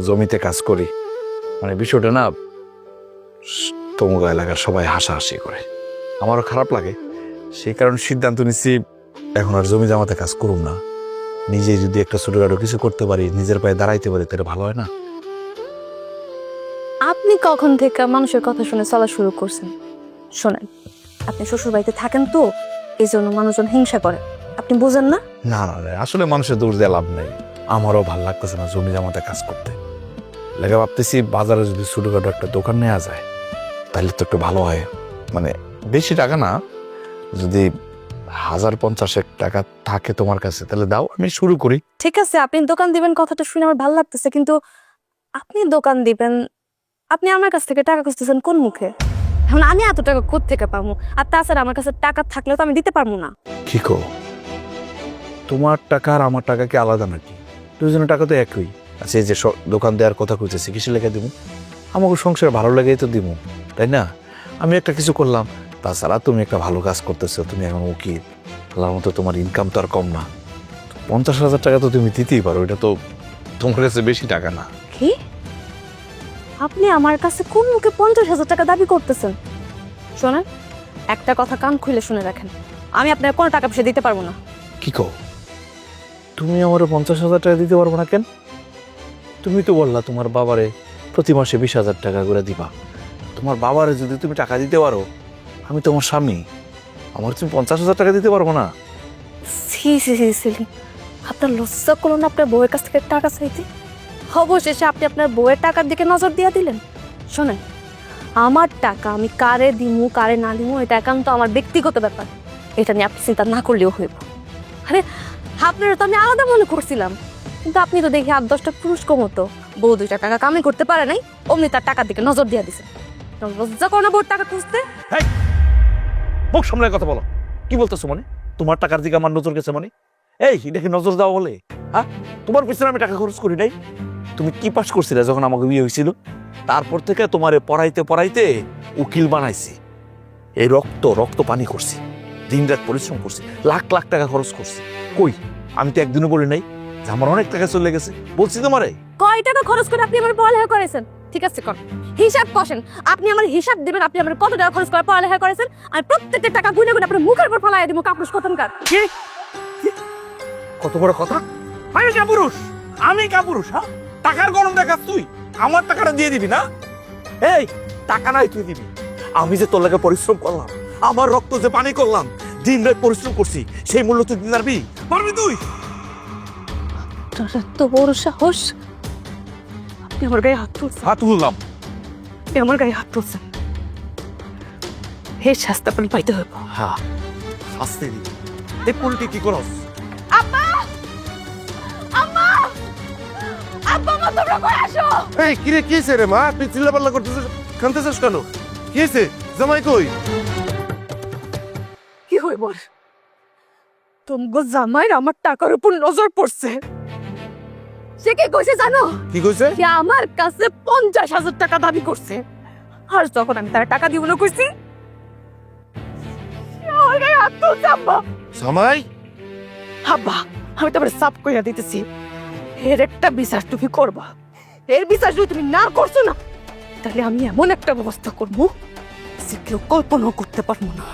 জমিতে কাজ করি। মানে বিষয়টা না, তমুক এলাকার সবাই হাসাহাসি করে, আমারও খারাপ লাগে। সেই কারণে সিদ্ধান্ত নিচ্ছি এখন আর জমি জামাতে কাজ করুম না। নিজে যদি একটা ছোটখাটো কিছু করতে পারি, নিজের পায়ে দাঁড়াইতে পারি, তাহলে ভালো হয় না? আপনি কখন থেকে মানুষের কথা শুনে চলা শুরু করছেন? শোনেন, আপনি শ্বশুর বাড়িতে থাকেন তো, এই জন্য মানুষজন হিংসা করে, আপনি বোঝেন না? না না রে, আসলে মানুষের দোষ দিয়ে লাভ নেই। আমারও ভাল লাগতেছে না জমি জামাতে কাজ করতে। লেগে ভাবতেছি বাজারে যদি ছোটখাটো একটা দোকান নেওয়া যায় তাহলে তো একটু ভালো হয়। মানে বেশি টাকা না, যদি 1050 টাকা থাকে তোমার কাছে তাহলে দাও, আমি শুরু করি। ঠিক আছে, আপনি দোকান দিবেন কথাটা শুনে আমার ভালো লাগতেছে, কিন্তু আপনি দোকান দিবেন, আপনি আমার কাছ থেকে টাকা খুঁজতেছেন কোন মুখে? এখন আমি এত টাকা কোত্থেকে পাবো? আর তাছাড়া আমার কাছে টাকা থাকলেও তো আমি দিতে পারবো না। কি কো, তোমার টাকা আর আমার টাকা কি আলাদা নাকি? দুজনের টাকা তো একই। আচ্ছা, এই যে দোকান দেওয়ার কথা কইতেছি, কিসে লেখা দিব? আমাকে সংসার ভালো লাগেই তো দিব, তাই না? আমি একটা কিছু করলাম, তাছাড়া তুমি একটা ভালো কাজ করতেছো, তুমি এখন উকিল, আল্লাহর মতো তোমার ইনকাম তো আর কম না। 50,000 টাকা তো তুমি দিতেই পারো, এটা তো তোমার কাছে বেশি টাকা না। কি? আপনি আমার কাছে কোন মুখে 50,000 টাকা দাবি করতেছেন? শোনেন, একটা কথা কান খুলে শুনে রাখেন, আমি আপনার কোনো টাকা পয়সা দিতে পারবো না। কি কো, তুমি আমার 50,000 টাকা দিতে পারবো না কেন? তুমি তো বললা তোমার বাবারে প্রতি মাসে 20,000 টাকা করে দিবা। তোমার বাবারে যদি তুমি টাকা দিতে পারো, আমি তোমার স্বামী, আমার তুমি 50,000 টাকা দিতে পারবো না? সি সি সি সিলি, আপনার লজ্জা করলো না আপনার বউয়ের কাছ থেকে টাকা চাইতে? অবশেষে আপনি আপনার বউয়ের টাকার দিকে নজর দিয়ে দিলেন। শোনেন, আমার টাকা আমি কারে দিমু কারে না দিমু এটা একান্ত আমার ব্যক্তিগত ব্যাপার, এটা নিয়ে আপনি চিন্তা না করলেও হইব। আরে আপনারা তো আমি আলাদা মনে করছিলাম, কিন্তু আপনি তো দেখি 8-10টা পুরুষ কমতো, বউ 2টা টাকা কামাই করতে পারে নাই, অমনি তার টাকার দিকে নজর দিয়ে দিছে। লজ্জা করো না বউর টাকা খুঁজতে? মুখ সামলায় কথা বলো। কি বলতেছো মানে? তোমার টাকার দিকে আমার নজর গেছে মানে? এই দেখি নজর দাও বলে, হ্যাঁ? তোমার পিছনে আমি টাকা খরচ করি নাই? তুমি কি পাস করছিলে যখন আমাকে বিয়ে হয়েছিল? তারপর থেকে তোমারে পড়াইতে পড়াইতে উকিল বানাইছি। এই রক্ত পানি করছি, দিন রাত পরিশ্রম করছি, লাখ লাখ টাকা খরচ করছি। কই, আমি তো একদিনও বলি নাই যে আমার অনেক টাকা চলে গেছে? বলছি তোমারে। কয় টাকা খরচ করে আপনি আমার পড়ালেখা করেছেন? ঠিক আছে, কর হিসাব কষেন, আপনি আমার হিসাব দিবেন, আপনি আমার কত টাকা খরচ করে পড়ালেখা করেছেন, আর প্রত্যেকটা টাকা গুনে গুনে আপনার মুখের উপর ফেলাই দিব। কাপুরুষ কোথাকার! কি? কত বড় কথা! আমি কাপুরুষ? আমি কাপুরুষ? হ্যাঁ, টাকার গরম দেখাস তুই? আমার টাকাটা দিয়ে দিবি না? এই টাকা নাই তুই দিবি। আমি যে তোর লাগে পরিশ্রম করলাম, আমার রক্ত যে পানি করলাম, দিন রাত পরিশ্রম করছি, সেই মূল্য তুই দিতে পারবি তুই? তো বড় সাহস, আপনি আমার গায়ে হাত তুলছেন। হাত তুললাম? আপনি আমার গায়ে হাত তুলছেন, হে শাস্তি আপনি পাইতে হইব। হ্যাঁ, শাস্তি দিবি। দেখ উল্টি কি করস? আব্বা, আম্মা, আব্বা, মা তোমরা কই আসো? এই কিরে, কি হয়েছে রে মা? তুই চিল্লাপাল্লা করতেছিস, কাঁদতেছিস কেন? কি হয়েছে? জামাই কই? কি হইব? তোমগো জামাইর আমার টাকার উপর নজর পড়ছে। সে কি কইছে জানো? কি কইছে? সে আমার কাছে 50,000 টাকা দাবি করছে। আর যখন আমি তার টাকা দিব না কইছি সে আমার গায়ে হাত তুলছে আব্বা। জামাই আব্বা আমি তোমার সাপ কইরা দিতেছি, এর একটা বিচার তুমি করবা। এর বিচার যদি তুমি না করছো না, তাহলে আমি এমন একটা ব্যবস্থা করবো যে কেউ কল্পনাও করতে পারবো না।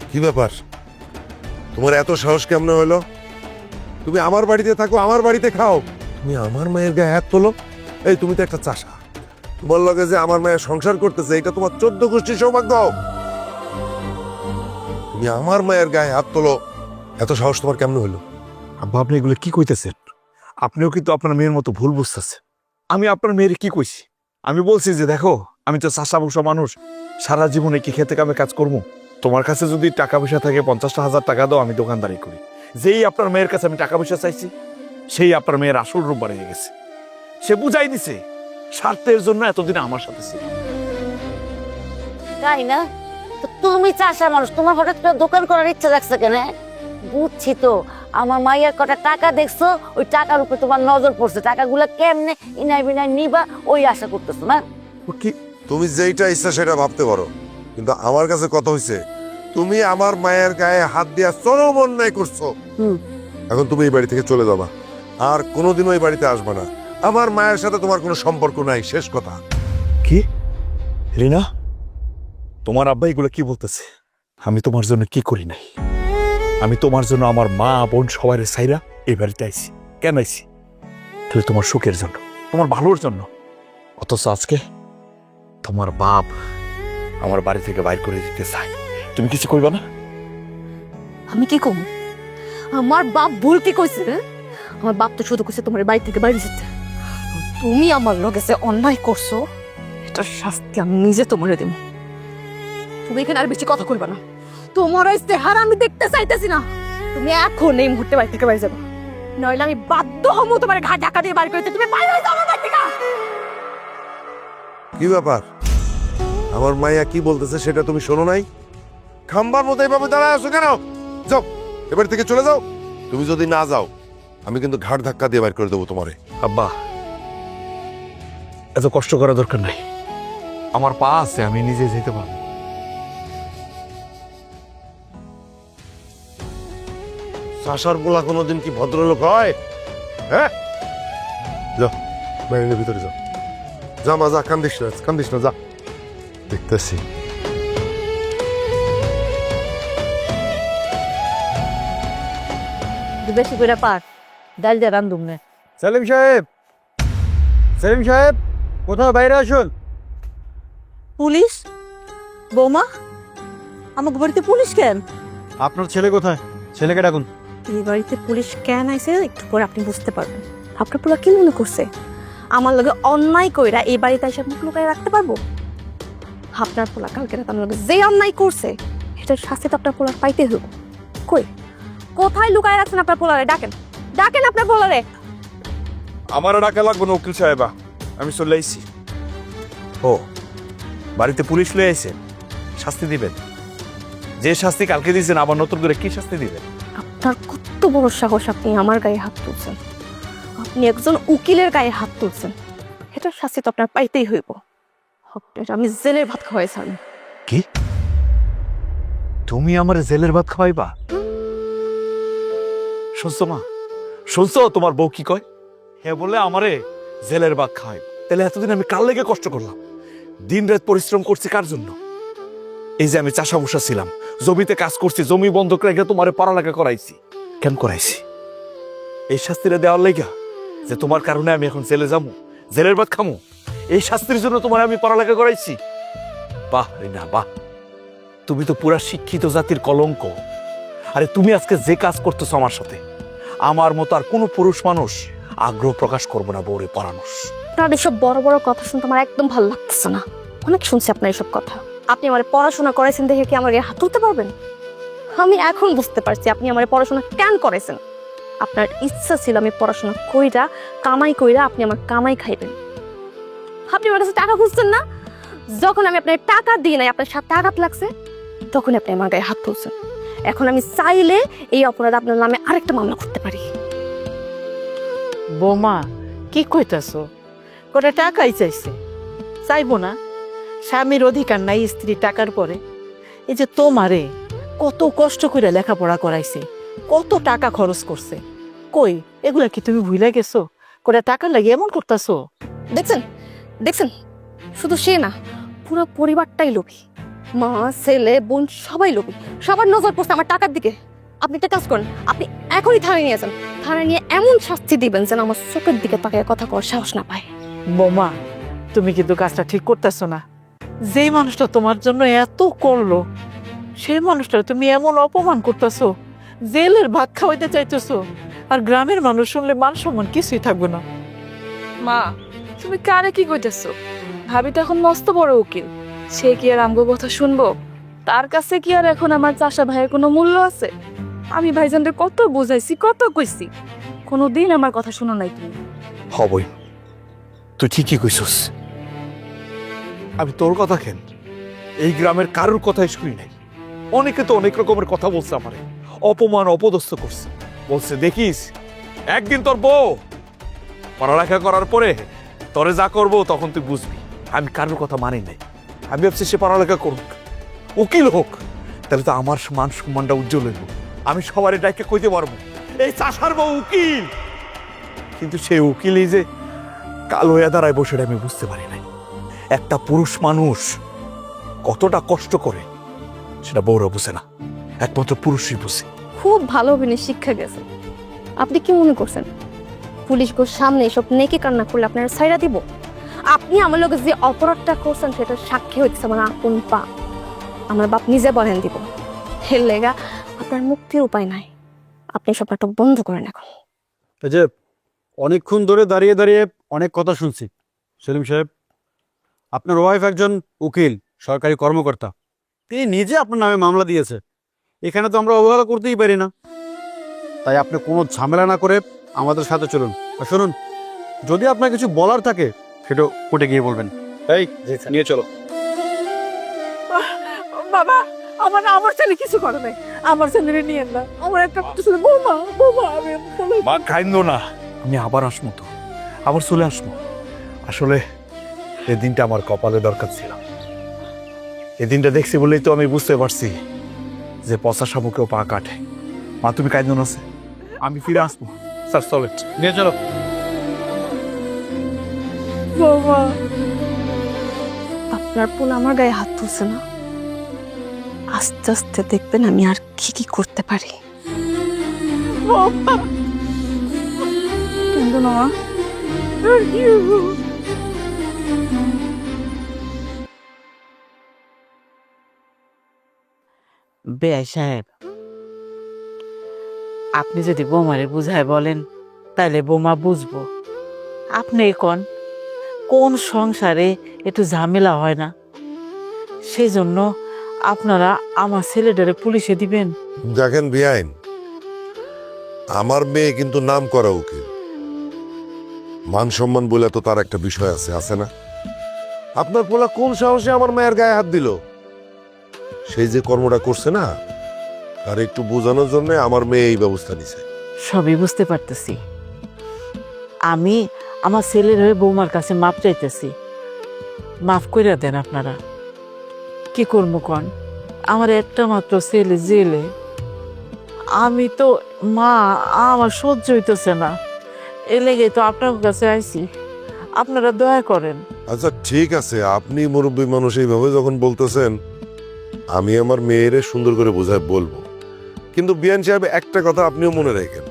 কি ব্যাপার, তোমার এত সাহস কেমনে হলো? তুমি আমার বাড়িতে থাকো, আমার বাড়িতে খাও, তুমি আমার মায়ের গায়ে হাত তোলো? এই তুমি তো একটা চাষা, তোমার লগে যে আমার মায়ের সংসার করতেছে এটা তোমার 14 গোষ্ঠীর সৌভাগ্য। তুমি আমার মায়ের গায়ে হাত তোলো, এত সাহস তোমার কেমনে হলো? আব্বা আপনি এগুলো কি কইতেছেন? আপনিও কিন্তু আপনার মেয়ের মতো ভুল বুঝতেছেন। আমি আপনার মেয়ের কি কইছি? আমি বলছি যে দেখো আমি তো চাষা বসা মানুষ, সারা জীবনে কি খেতে কামে কাজ করবো? তোমার কাছে যদি টাকা পয়সা থাকে 50,000 টাকা দাও, আমি দোকানদারি করি। যেই আপনার মেয়ের কাছে আমি টাকা পয়সা চাইছি, সেই আপনার মেয়ের আসল রূপ বাড়িয়ে গেছে। সে বুঝাই দিছে স্বার্থের জন্য এতদিন আমার সাথে ছিল। তাই না? তো তুমি চাষা মানুষ, তোমার হঠাৎ করে দোকান করার ইচ্ছা জাগছে কেন? বুঝছি তো, আমার মাইয়ার কটা টাকা দেখছো, ওই টাকার উপর তোমার নজর পড়ছে, টাকাগুলো কেমনে ইনাই বিনাই নিবা ওই আশা করতেছো না? কি তুমি যেইটা ইচ্ছা সেটা ভাবতে পারো, কিন্তু আমার কাছে কথা হইছে তুমি আমার মায়ের গায়ে হাত দিয়া চরম অন্যায় করছো। এখন তুমি এই বাড়ি থেকে চলে যাবা, আর কোনোদিনও এই বাড়িতে আসবে না। আমার মায়ের সাথে তোমার কোনো সম্পর্ক নাই, শেষ কথা। কি রিনা, তোমার আব্বা এগুলো কি বলতেছে? আমি তোমার জন্য কি করি নাই? আমি তোমার জন্য আমার মা বোন সবাই সাইরা এই বাড়িতে আইছি। কেন আইছি? তাহলে তোমার সুখের জন্য, তোমার ভালোর জন্য। অথচ আজকে তোমার বাপ আমার বাড়ি থেকে বাইর করে দিতে চায়, তুমি কিছু কইবা না? আমি কি কম? আমার বাপ ভুল কি কইছে? আমার বাপ তো শুধু কইছে তোমার বাড়ি থেকে বাইরে যেতে। তুমি আমার লগে যে অন্যায় করছো, এটার শাস্তি আমি নিজে তোমারে দেব। তুমি এখানে আর বেশি কথা কইবা না। তোমার এই চেহারা আমি দেখতে চাইতেছি না। তুমি এখন এই মুহূর্তে বাড়ি থেকে বাইরে যাবে, নইলে আমি বাধ্য হবো তোমার ঘাট ঢাকা দিয়ে বাড়ি করতে। তুমি বাইরে হয়ে যাও আমার বাড়ি থেকে। কি ব্যাপার, আমার মাইয়া কি বলতেছে সেটা তুমি শোনো নাই? খাম্বার মতো এইভাবে দাঁড়ায় আছো কেন? যাও, এবার থেকে চলে যাও। তুমি যদি না যাও, আমি কিন্তু ঘাট ধাক্কা দিয়ে বাইর করে দেবো তোমারে। আব্বা এত কষ্ট করা দরকার নাই, আমার পা আছে, আমি নিজে যেতে পারবো। শাসার বলা কোনোদিন কি ভদ্রলোক হয়? হ্যাঁ, যাও বাইরের ভিতরে যাও। যা মা, যা, কান্দিস না, যা, দেখতেছি। বেশি করে পাক ডাল দিয়ে রান্ধুম না। সেলিম সাহেব, সেলিম সাহেব, কোথাও বাইরে আসুন। পুলিশ? বৌমা, আমাকে বাড়িতে পুলিশ কেন? আপনার ছেলে কোথায়? ছেলেকে ডাকুন। এই বাড়িতে পুলিশ কেন আইছে একটু পরে আপনি বুঝতে পারবেন। আপনার পুরা কি মনে করছে আমার লগে অন্যায় কইরা এই বাড়িতে এসে মুখ লুকায় রাখতে পারবো? আপনার পোলা কালকে রাত আমার লগে যে অন্যায় করছে, এটার শাস্তি তো আপনার পোলার পাইতে হইব। কই, কোথায় লুকায় রাখছেন আপনার পোলারে? ডাকেন, ডাকেন আপনার পোলারে। আমারও ডাকা লাগবে না উকিল সাহেবা, আমি চলে আইছি। ও, বাড়িতে পুলিশ লয়ে আইছেন, শাস্তি দিবেন? যে শাস্তি কালকে দিয়েছেন আবার নতুন করে কি শাস্তি দিবেন? আপনার কত বড় সাহস, আপনি আমার গায়ে হাত তুলছেন? আপনি একজন উকিলের গায়ে হাত তুলছেন, এটার শাস্তি তো আপনার পাইতেই হইব। আমি জেলের ভাত খাওয়াইছিলাম। কি তুমি আমার জেলের ভাত খাওয়াইবা? শুনছো মা, শুনছো তোমার বউ কি কয়? হে বলে আমারে জেলের ভাত খাওয়াই। তাহলে এতদিন আমি কার লেগে কষ্ট করলাম, দিন রাত পরিশ্রম করছি কার জন্য? এই যে আমি চাষা বসা ছিলাম, জমিতে কাজ করছি, জমি বন্ধক রেখে তোমারে পড়ালেখা করাইছি। কেন করাইছি? এই শাস্তিটা দেওয়ার লেগা যে তোমার কারণে আমি এখন জেলে যাবো, জেলের ভাত খামো, এই শাস্তির জন্য তোমার আমি পড়ালেখা করাইছি। বাহ রিনা বাহ, তুমি তো পুরা শিক্ষিত জাতির কলঙ্ক। আরে তুমি আজকে যে কাজ করতেছো আমার সাথে, আমার মতো আর কোনো পুরুষ মানুষ আগ্রহ প্রকাশ করবো না বউরে পড়ানোর। আপনার এসব বড় বড় কথা শুনতে আমার একদম ভালো লাগতেছে না। অনেক শুনছি আপনার এসব কথা। আপনি আমার পড়াশোনা করাইছেন দেখে কি আমার গায়ে হাত তুলতে পারবেন? আমি এখন বুঝতে পারছি আপনি আমার পড়াশোনা কেন করাইছেন। আপনার ইচ্ছা ছিল আমি পড়াশোনা কইরা কামাই কইরা আপনি আমার কামাই খাইবেন। আপনি আমার কাছে টাকা খুঁজছেন না? যখন আমি আপনার টাকা দিই নাই, আপনার সাথে আঘাত লাগছে, তখন আপনি আমার গায়ে হাত তুলছেন। এখন আমি চাইলে এই অপরাধ আপনার নামে আরেকটা মামলা করতে পারি। বৌমা কি কইতাছো? করে টাকাই চাইছে, চাইবো না? স্বামীর অধিকার নাই স্ত্রী টাকার পরে? এই যে তোমারে কত কষ্ট করে লেখাপড়া করাইছে, কত টাকা খরচ করছে, কই এগুলা কি তুমি ভুলে গেছো? করে টাকা লাগে এমন করতেছো? দেখছেন দেখছেন, শুধু সে না, পুরো পরিবারটাই লোভী। মা, ছেলে, বোন সবাই লোভী। সবার নজর পড়ছে আমার টাকার দিকে। আপনি একটা কাজ করেন, আপনি এখনই থানায় নিয়ে যান। থানায় নিয়ে এমন শাস্তি দিবেন যেন আমার চোখের দিকে তাকিয়ে কথা কওয়ার সাহস না পায়। বোমা, তুমি কিন্তু কাজটা ঠিক করতেছো না। যেই মানুষটা তোমার জন্য এত করলো, সেই মানুষটা তুমি এমন অপমান করতেছো, জেলের ভাত খাওয়াইতে চাইতেছো। আর গ্রামের মানুষ শুনলে মান সম্মান কিছুই থাকবে না। মা, তুমি কারে কি কইতেছো? ভাবি তো এখন মস্ত বড় উকিল, সে কি আর আমগো কথা শুনবো? তার কাছে কি আর এখন আমার চাষা ভাইয়ের কোনো মূল্য আছে? আমি ভাইজানদের কত বুঝাইছি, কত কইছি, কোনোদিন আমার কথা শুনো নাই তুমি। হবই, তুই ঠিকই কইছস। আমি তোর কথা কেন, এই গ্রামের কারোর কথাই শুনি নাই। অনেকে তো অনেক রকমের কথা বলছে, আমারে অপমান অপদস্থ করছে। বলছে দেখিস একদিন তোর বউ পড়ালেখা করার পরে তোরে যা করবো তখন তুই বুঝবি। আমি কারোর কথা মানি নাই। আমি ভাবছি সে পড়ালেখা করুক, উকিল হোক, তাহলে তো আমার মান সম্মানটা উজ্জ্বল হইব। আমি সবারই ডাইকে কইতে পারবো এই চাষার বউ উকিল। কিন্তু সেই উকিলই যে কাল হইয়া দাঁড়ায় বসে আমি বুঝতে পারি নাই। একটা পুরুষ মানুষ কতটা কষ্ট করে সেটা বউরা বুঝে না, একমাত্র পুরুষই বুঝে। খুব ভালো অভিনয় শিক্ষা গেছে। আপনি কি মনে করছেন পুলিশ গোর সামনে এসব নেকি কান্না করলে আপনারা ছাইরা দিব? আপনি আমার লোক যে অপরাধটা করছেন সেটা সাক্ষী হইতেছে আমার আপন পা। আমার বাপ নিজে বলেন দিব। এর লেগা আপনার মুক্তির উপায় নাই। আপনি সব নাটক বন্ধ করেন এখন। এই যে অনেকক্ষণ ধরে দাঁড়িয়ে দাঁড়িয়ে অনেক কথা শুনছি। সেলিম সাহেব, আপনার ওয়াইফ একজন উকিল, সরকারি কর্মকর্তা। তিনি নিজে আপনার নামে মামলা দিয়েছে। এখানে তো আমরা অবহেলা করতেই পারি না। তাই আপনি কোনো ঝামেলা না করে আমাদের সাথে চলুন। আর শুনুন, যদি আপনার কিছু বলার থাকে সেটা কোর্টে গিয়ে বলবেন। এই নিয়ে চলো। বাবা, আমার ছেলে কিছু করে নাই। আমার ছেলেরে নিয়ে না। আমার একটা ছেলে, বৌমা বৌমা, আমি মা কাইন্দো না, আমি আবার আসবো তো, আবার চলে আসবো। আসলে এই দিনটা আমার কপালে দরকার ছিল। এই দিনটা দেখছি বলেই তো আমি বুঝতে পারছি যে পচা শামুকেও পা কাটে। মা তুমি কাইন্দো না, আমি ফিরে আসবো। স্যার চলে নিয়ে চলো। বৌমা। আপনার পোলা আমার গায়ে হাত তুলছে না? আস্তে আস্তে দেখবেন আমি আর কি কি করতে পারি। কিন্তু না মা, বেআই সাহেব, আপনি যদি বোমারে বুঝায় বলেন তাহলে বোমা বুঝবো। আপনি কোন সংসারে একটু ঝামেলা হয় না, সেই জন্য আপনারা আমার ছেলেটারে পুলিশে দিবেন? দেখেন বেআইন, আমার মেয়ে কিন্তু নাম করা উকিল। মান সম্মান বলে তো তার একটা বিষয় আছে, আছে না? আপনার পোলা কোন সাহসে আমার মায়ের গায়ে হাত দিল? সেই যে কর্মটা করছে না, আর একটু বোঝানোর জন্য আমার মেয়ে এই ব্যবস্থা নিছে। সবই বুঝতে পারতেছি। আমি আমার ছেলের হয়ে বৌমার কাছে মাপ চাইতেছি। মাফ করে দেন আপনারা। কি করবো কন, আমার একটা মাত্র ছেলে জেলে। আমি তো মা, আমার সহ্য হইতেছে না। এ লেগে তো আপনার কাছে আইছি, আপনারা দয়া করেন। আচ্ছা ঠিক আছে, আপনি মুরব্বী মানুষ এইভাবে যখন বলতেছেন, আমি আমার মেয়েরে সুন্দর করে বোঝায় বলবো। কিন্তু বিয়ান সাহেব, একটা কথা আপনিও মনে রাখেন,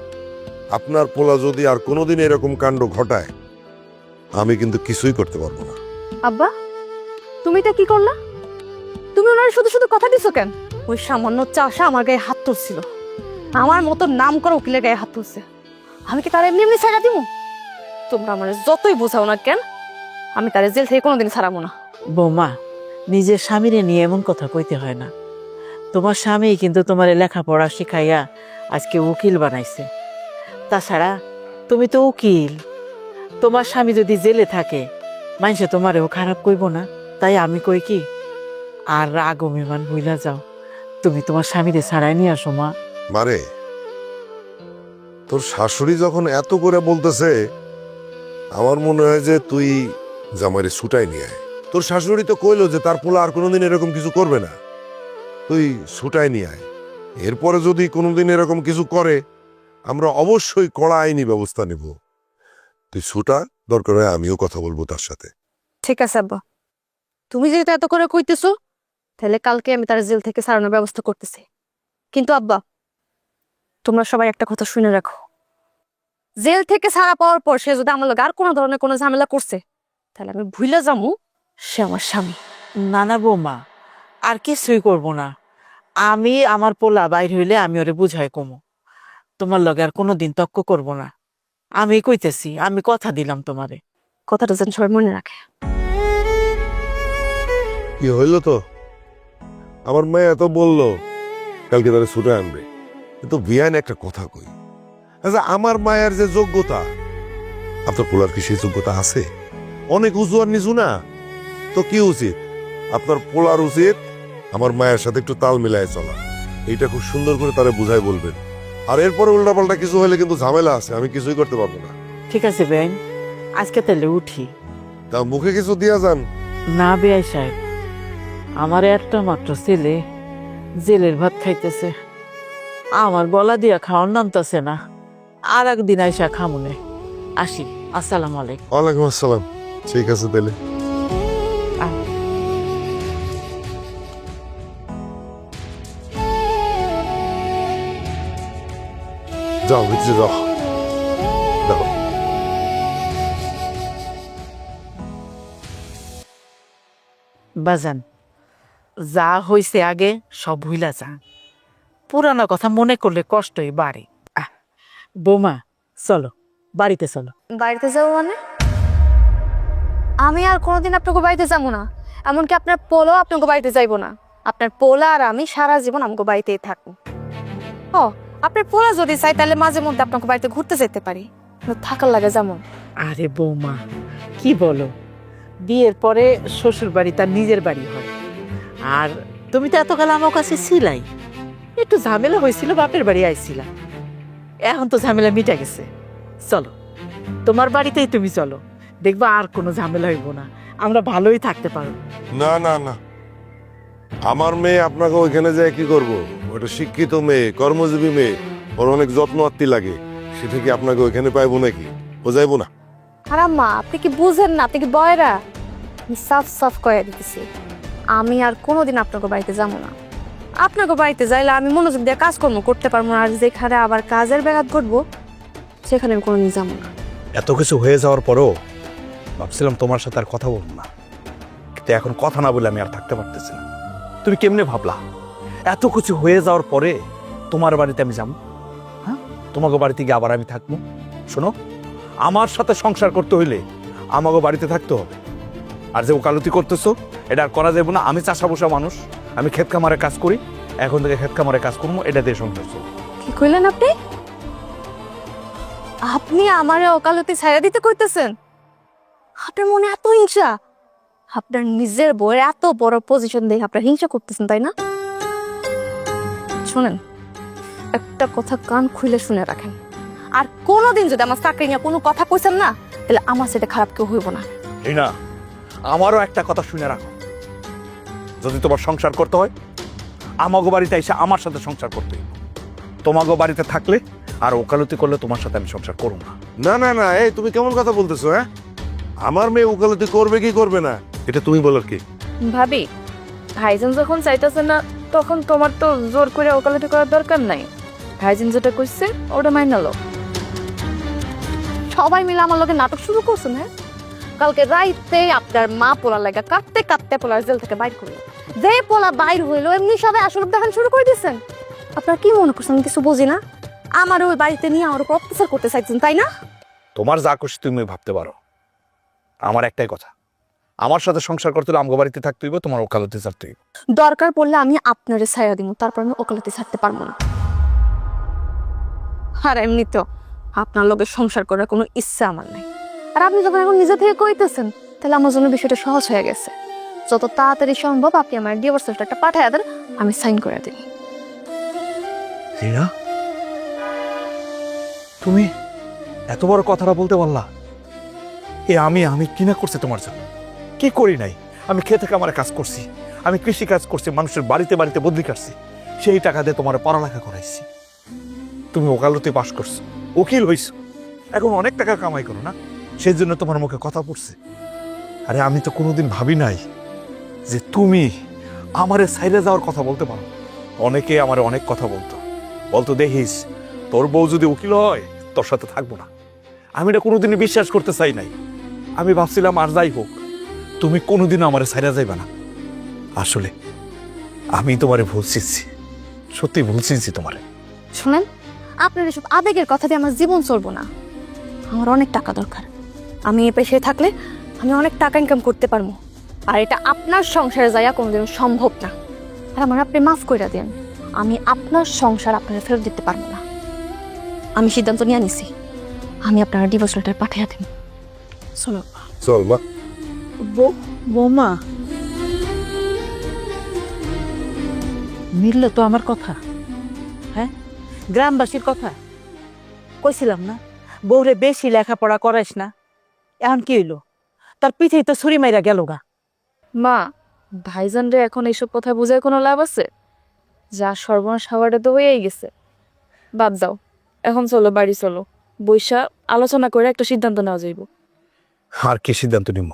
আপনার পোলা যদি আর কোনোদিন এরকম কাণ্ড ঘটায়, আমি কিন্তু কিছুই করতে পারবো না। আব্বা, তুমি এটা কি করলা? তুমি ওনার শুধু শুধু কথা দিছো কেন? ওই সামান্য চাষা আমার গায়ে হাত তুলছিল, আমার মতো নাম করা উকিলের গায়ে হাত তুলছে। আমি কি তার এমনি এমনি ছাড়া দিব? তোমরা আমার যতই বোঝাও না কেন, আমি তার জেল থেকে কোনোদিন ছাড়াবো না। বৌমা, নিজের স্বামীরে নিয়ে এমন কথা কইতে হয় না। তোমার স্বামী কিন্তু তোমার লেখাপড়া শিখাইয়া আজকে উকিল বানাইছে। তাছাড়া তুমি তো উকিল, তোমার স্বামী যদি জেলে থাকে মানুষে তোমারেও খারাপ কইব না। তাই আমি কই কি, আর রাগ অভিমান ভুইলা যাও, তুমি তোমার স্বামীরে ছাড়াই নিয়ে আসো মা। মারে, তোর শাশুড়ি যখন এত করে বলতেছে, আমার মনে হয় যে তুই জামাইরে ছুটাই নিয়ে আয়। তোর শাশুড়ি তো কইলো যে তার পোলা আর কোনোদিন এরকম কিছু করবে না, তুই ছুটাই নিয়ে আয়। এরপরে যদি কোনোদিন এরকম কিছু করে আমরা অবশ্যই কড়া আইনি ব্যবস্থা নেব। তুই ছুটা, দরকার হয় আমিও কথা বলবো তার সাথে। ঠিক আছে আব্বা, তুমি যেহেতু এত করে কইতেছো তাহলে কালকে আমি তার জেল থেকে ছাড়ানোর ব্যবস্থা করতেছি। কিন্তু আব্বা, তোমরা সবাই একটা কথা শুনে রাখো, জেল থেকে ছাড়া পাওয়ার পর সে যদি আমার লগে আর কোনো ধরনের কোনো ঝামেলা করছে তাহলে আমি ভুলে যাবো সে আমার স্বামী। না না বৌমা, আর কিছুই করবো না। আমি আমার পোলা বাইর হইলে আমি ওরে বুঝাই কমু। তোমার লগে আর কোনোদিন তক্ক করবো না। আমি কইতেছি, আমি কথা দিলাম তোমারে। কথাটা যেন সবাই মনে রাখে। কি হইলো তো? আমার মেয়ে এত বললো কালকে তারা ছুটে আনবে, কিন্তু বিয়ান একটা কথা কই, আচ্ছা আমার মায়ের যে যোগ্যতা, আপনার পোলার কি সেই যোগ্যতা আছে? অনেক উঁচু আর নিচু না তো। কি উচিত? আপনার পোলার উচিত আমার মায়ের সাথে একটু তাল মিলায় চলা। এইটা খুব সুন্দর করে তারা বুঝাই বলবেন। আর এরপরে উল্টাপাল্টা কিছু হলে কিন্তু ঝামেলা আছে, আমি কিছুই করতে পারবো না। ঠিক আছে বেআইন, আজকে তাহলে উঠি। তা মুখে কিছু দিয়া যান। না বেআই সাহেব, আমার একটা মাত্র ছেলে জেলের ভাত খাইতেছে, আমার গলা দিয়া খাওয়ার নামতেছে না। আর একদিন আইসা খামুনে। আসি, আসসালামু আলাইকুম। ওয়ালাইকুম আসসালাম। ঠিক আছে তাহলে। যাও ভিতরে যাও। দেখো বাজান, যা হইছে আগে সব ভুইলা যা। পুরানো কথা মনে করলে কষ্টই বাড়ে। বৌমা, চলো বাড়িতে চলো। বাড়িতে যাবো মানে? আমি আর কোনোদিন আপনাকে বাড়িতে যাবো না, এমনকি আপনার পোলো আপনাকে বাড়িতে যাইবো না। আপনার পোলা আর আমি সারা জীবন আমাকে বাড়িতেই থাকবো। ও, আপনার পোলা যদি চাই তাহলে মাঝে মধ্যে আপনাকে বাড়িতে ঘুরতে যেতে পারি, থাকার লাগে যেমন। আরে বৌমা, কি বলো? বিয়ের পরে শ্বশুর বাড়ি তার নিজের বাড়ি হয়। আর তুমি তো এতকাল আমার কাছে ছিলাই, একটু ঝামেলা হয়েছিল, বাপের বাড়ি আইছিলা। এখন তো ঝামেলা মিটা গেছে। চলো, তোমার বাড়িতেই তুমি চলো, দেখবা আর কোনো ঝামেলা হইব না, আমরা ভালোই থাকতে পারো। না না না, আমার মেয়ে আপনাকে ওইখানে যায় কি করবো? ওটা শিক্ষিত মেয়ে, কর্মজীবী মেয়ে, ওর অনেক যত্ন আত্মি লাগে, সেটা কি আপনাকে ওইখানে পাইবো নাকি? ও যাইবো না। আর আম্মা, আপনি কি বুঝেন না? আপনি কি বয়রা? আমি সাফ সাফ কয়ে দিতেছি, আমি আর কোনোদিন আপনাকে বাড়িতে যাবো না। আপনাকে বাড়িতে যাইলে আমি মনোযোগ দিয়ে কাজকর্ম করতে পারবো না, আর যেখানে আবার কাজের ব্যাঘাত ঘটবো সেখানে আমি কোনোদিন যাবো না। এত কিছু হয়ে যাওয়ার পরও ভাবছিলাম তোমার সাথে আর কথা বলবো না, কিন্তু এখন কথা না বলে আমি আর থাকতে পারতেছি না। তুমি কেমনে ভাবলা এত কিছু হয়ে যাওয়ার পরে তোমার বাড়িতে আমি যাবো? হ্যাঁ, তোমাকে বাড়িতে গিয়ে আবার আমি থাকবো? শোনো, আমার সাথে সংসার করতে হইলে আমাকে বাড়িতে থাকতে হবে। আর যে ওকালতি করতেছো এটা আর করা যাবে না। আমি চাষা বসা মানুষ, আমি ক্ষেত খামারে কাজ করি, এখন থেকে ক্ষেত খামারে কাজ করবো, এটা দিয়ে সংসার চলবে। কি কইলেন আপনি? আপনি আমারে ওকালতি ছাইড়া দিতে কইতেছেন? আপনার মনে এত হিংসা? আপনার নিজের বউয়ের এত বড় পজিশন দেখে আপনার হিংসা করতেছেন, তাই না? শুনেন, একটা কথা কান খুলে শুনে রাখেন, আর কোনোদিন যদি আমার চাকরি নিয়ে কোনো কথা কইছেন না, তাহলে আমার সেটা খারাপ কেউ হইব না। এই না, আমারও একটা কথা শুনে রাখো, যদি তোমার সংসার করতে হয় আমাগো বাড়িতে এসে আমার সাথে সংসার করতে হইব। তোমাগো বাড়িতে থাকলে আর ওকালতি করলে তোমার সাথে আমি সংসার করব না। না না না, এই তুমি কেমন কথা বলতেছো? হ্যাঁ, আমার মেয়ে ওকালতি করবে কি করবে না এটা তুমি বলার কি? ভাবি, ভাইজান যখন চাইতেছে না তখন তোমার তো জোর করে ওকালতি করার দরকার নাই। ভাইজান যেটা কইছে ওটা মাইনালো। সবাই মিলে আমার লোকে নাটক শুরু করছেন। হ্যাঁ, কালকে রাইতে আপনার মা পোলা লাগা কাঁদতে কাঁদতে পোলার জেল থেকে বাইর করলো। যে পোলা বাইর হইলো এমনি সবাই আসল দেখান শুরু করে দিচ্ছেন। আপনার কি মনে করছেন? কিছু বুঝি না। আমার ওই বাড়িতে নিয়ে আমার উপর অত্যাচার করতে চাইছেন, তাই না? তোমার যা খুশি তুমি ভাবতে পারো, আমার একটাই কথা, আমার সাথে সংসার করতে হলে আমগো বাড়িতে থাকতে হইব, তোমার ওকালতি ছাড়তে হইব। দরকার পড়লে আমি আপনারে ছায়া দিব, তারপর আমি ওকালতি ছাড়তে পারবো না। আর এমনি তো আপনার লোকের সংসার করার কোনো ইচ্ছা আমার নাই। আর আপনি যখন এখন নিজে থেকে কইতেছেন, তাহলে আমার জন্য বিষয়টা সহজ হয়ে গেছে। যত তাড়াতাড়ি সম্ভব আপনি আমার ডিভোর্স লেটারটা পাঠিয়ে দেন, আমি সাইন করে দিই। রিনা, তুমি এত বড় কথাটা বলতে পারলা? আমি কি না করছি তোমার জন্য? কি করি নাই? আমি খেতে কামারে কাজ করছি, আমি কৃষি কাজ করছি, মানুষের বাড়িতে বাড়িতে বদলি কাটছি, সেই টাকা দিয়ে তোমার পড়ালেখা করাইছি। তুমি ওকালতি পাশ করছো, উকিল হইছো, এখন অনেক টাকা কামাই করো না, সেই জন্য তোমার মুখে কথা পড়ছে। আরে আমি তো কোনোদিন ভাবি নাই যে তুমি আমারে সাইরে যাওয়ার কথা বলতে পারো। অনেকে আমারে অনেক কথা বলতো দেখিস তোর বউ যদি উকিল হয় তোর সাথে থাকবো না। আমি এটা কোনোদিনই বিশ্বাস করতে চাই নাই। আমি ভাবছিলাম আর যাই হোক তুমি কোনোদিন আমারে সাইরা যাইবা না। আসলে আমি তোমারে ভুল চিনছি, সত্যি ভুল চিনছি তোমারে। শুনেন, আপনার এসব আবেগের কথা দিয়ে আমার জীবন চলবো না। আমার অনেক টাকা দরকার, আমি এ পেশায় থাকলে আমি অনেক টাকা ইনকাম করতে পারবো, আর এটা আপনার সংসারে যাইয়া কোনোদিনও সম্ভব না। আর আমার আপনি মাফ কইরা দেন, আমি আপনার সংসার আপনার ফেরত দিতে পারবো না। আমি সিদ্ধান্ত নিয়ে নিছি, আমি আপনার ডিভোর্স লেটার পাঠিয়ে দেব। চলো চল মা। বৌমা, মিলল তো আমার কথা? হ্যাঁ, গ্রামবাসীর কথা কইছিলাম না বউরে বেশি লেখাপড়া করাইস না। এখন কি হইলো? তার পিঠেই তো ছুরি মাইরা গেল গা। মা, ভাইজান রে এখন এইসব কথা বোঝায় কোনো লাভ আছে? যা সর্বনাশ হওয়াটা তো হয়েই গেছে, বাদ দাও। এখন চলো বাড়ি চলো, বৈশা আলোচনা করে একটা সিদ্ধান্ত নেওয়া যাইব। আর কি সিদ্ধান্ত নিব?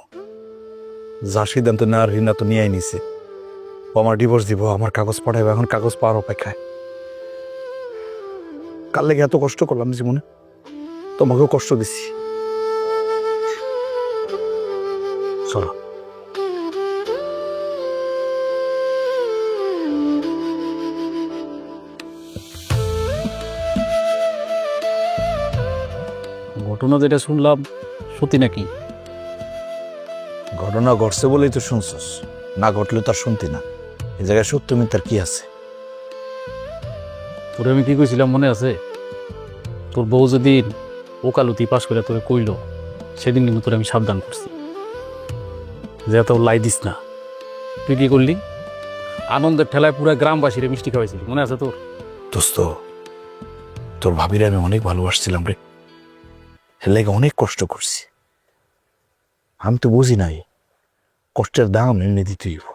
যা সিদ্ধান্ত নেওয়ার রিনা তো নিয়েই নিছে। ও আমার ডিভোর্স দিব, আমার কাগজ পাঠাইবে, এখন কাগজ পাওয়ার অপেক্ষায়। কাল লেগে এত কষ্ট করলাম জীবনে, তোমাকেও কষ্ট দিচ্ছি। চলো। ঘটনা যেটা শুনলাম সত্যি নাকি? ঘটনা ঘটছে বলেই তো শুনছস, না ঘটলে তার শুনতি না। এই জায়গায় সত্য মিথ্যার কি আছে? তোরে আমি কি কইছিলাম মনে আছে? তোর বউ যেদিন ওকালতি পাশ করে তোরে কইল, সেদিন কিন্তু তোরে আমি সাবধান করছি যে এত লাই দিস না। তুই কি করলি? আনন্দের ঠেলায় পুরা গ্রামবাসীরে মিষ্টি খাওয়াইছিলি, মনে আছে তোর? দোস্ত, তোর ভাবিরে আমি অনেক ভালোবাসছিলাম রে, এর লেগে অনেক কষ্ট করছি। আমি তো বুঝি নাই কষ্টের দাম এমনি দিতেই হইব।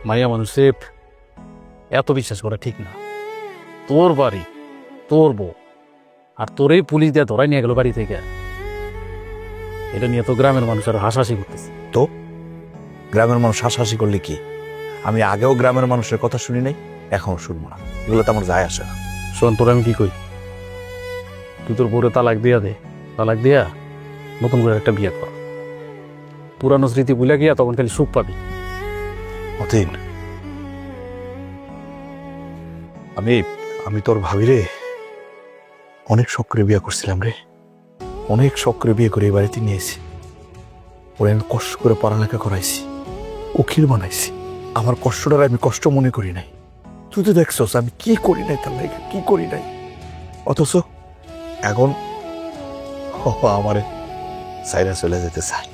মাইয়া মানুষে এত বিশ্বাস করা ঠিক না। তোর বাড়ি, তোর বউ, আর তোরেই পুলিশ দিয়ে ধরাই নিয়ে গেল বাড়ি থেকে। এটা নিয়ে তো গ্রামের মানুষ আর হাসাহাসি করতেছে। তো গ্রামের মানুষ হাসাহাসি করলে কি? আমি আগেও গ্রামের মানুষের কথা শুনি নাই, এখনো শুনবো না। এগুলো তো আমার যায় আসে না। শোন, তোর আমি কি কই, তুই তোর বউরে তালাক দিয়া দে, তালাক দিয়া নতুন করে একটা বিয়ে কর। পুরানো স্মৃতি ভুলে গিয়া তখন খালি সুখ পাবি। অতীন, আমি তোর ভাবিরে অনেক শখ করে বিয়ে করছিলাম রে, অনেক শখ করে বিয়ে করে এই বাড়িতে নিয়েছি। ওরে আমি কষ্ট করে পড়ালেখা করাইছি, উকিল বানাইছি। আমার কষ্টটার আমি কষ্ট মনে করি নাই। তুই তো দেখছস আমি কি করি নাই, তার লাগে কি করি নাই। অথচ এখন আমারে সাইরা চলে যেতে চাই।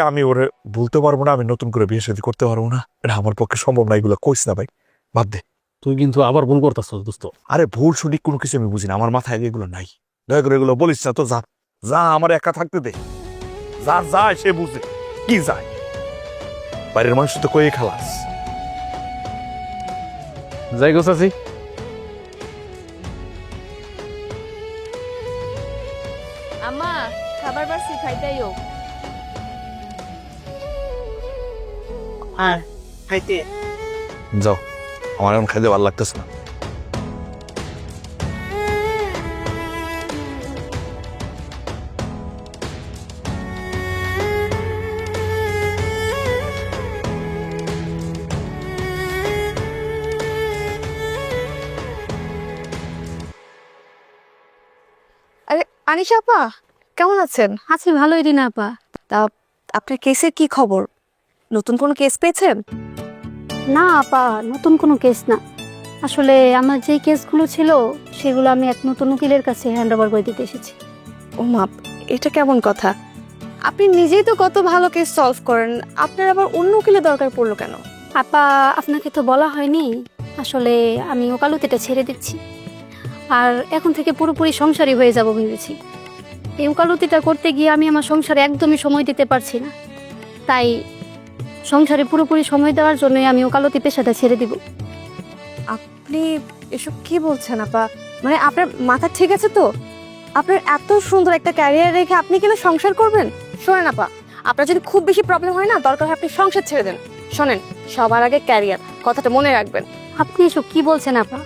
আমি ওরে বলতে পারবো না, আমি নতুন করে বিয়ে শাদী করতে পারবো না, এটা আমার পক্ষে সম্ভব না। এগুলো কইস না ভাই, বাদ দে। তুই কিন্তু আবার ভুল করতেছ দোস্ত। আরে ভুল সঠিক কোনো কিছু আমি বুঝি না, আমার মাথায় এগুলো নাই। দয়া করে এগুলো বলিস না তো। যা যা, আমার একা থাকতে দে। যা যায় সে বুঝে কি যায়। বাইরের মানুষ তো কয়ে খালাস। যাই গো চাচি। আম্মা, খাবার বাড়ছি, খাইতেইও। আর খাইতে যাও, আমার এখন খাইতে ভালো লাগতেছে না। আরে আনিশা আপা, কেমন আছেন? আছি ভালোই রিনা আপা। তা আপনার কেসের কি খবর? নতুন কোনো কেস পেয়েছেন? না আপা, নতুন কোনো কেস না। আসলে আমার যে কেসগুলো ছিল সেগুলো আমি এক নতুন উকিলের কাছে হ্যান্ড ওভার করে দিতে এসেছি। ও মা, এটা কেমন কথা? আপনি নিজেই তো কত ভালো কেস সলভ করেন, আপনার আবার অন্য উকিলের দরকার পড়লো কেন? আপা, আপনাকে তো বলা হয়নি, আসলে আমি ওকালতিটা ছেড়ে দিচ্ছি আর এখন থেকে পুরোপুরি সংসারী হয়ে যাব ভেবেছি। এই ওকালতিটা করতে গিয়ে আমি আমার সংসারে একদমই সময় দিতে পারছি না, তাই সংসারে পুরোপুরি সময় দেওয়ার জন্যই আমি ওকালতি পেশাটা ছেড়ে দিব। আপনি এসব কি বলছেন আপা? মানে আপনার মাথা ঠিক আছে তো? আপনার এত সুন্দর একটা ক্যারিয়ার রেখে আপনি কিনা সংসার করবেন? শোনেন আপা, আপনার যদি খুব বেশি প্রবলেম হয় না, দরকার হয় আপনি সংসার ছেড়ে দেন। শোনেন, সবার আগে ক্যারিয়ার, কথাটা মনে রাখবেন। আপনি এসব কি বলছেন আপা?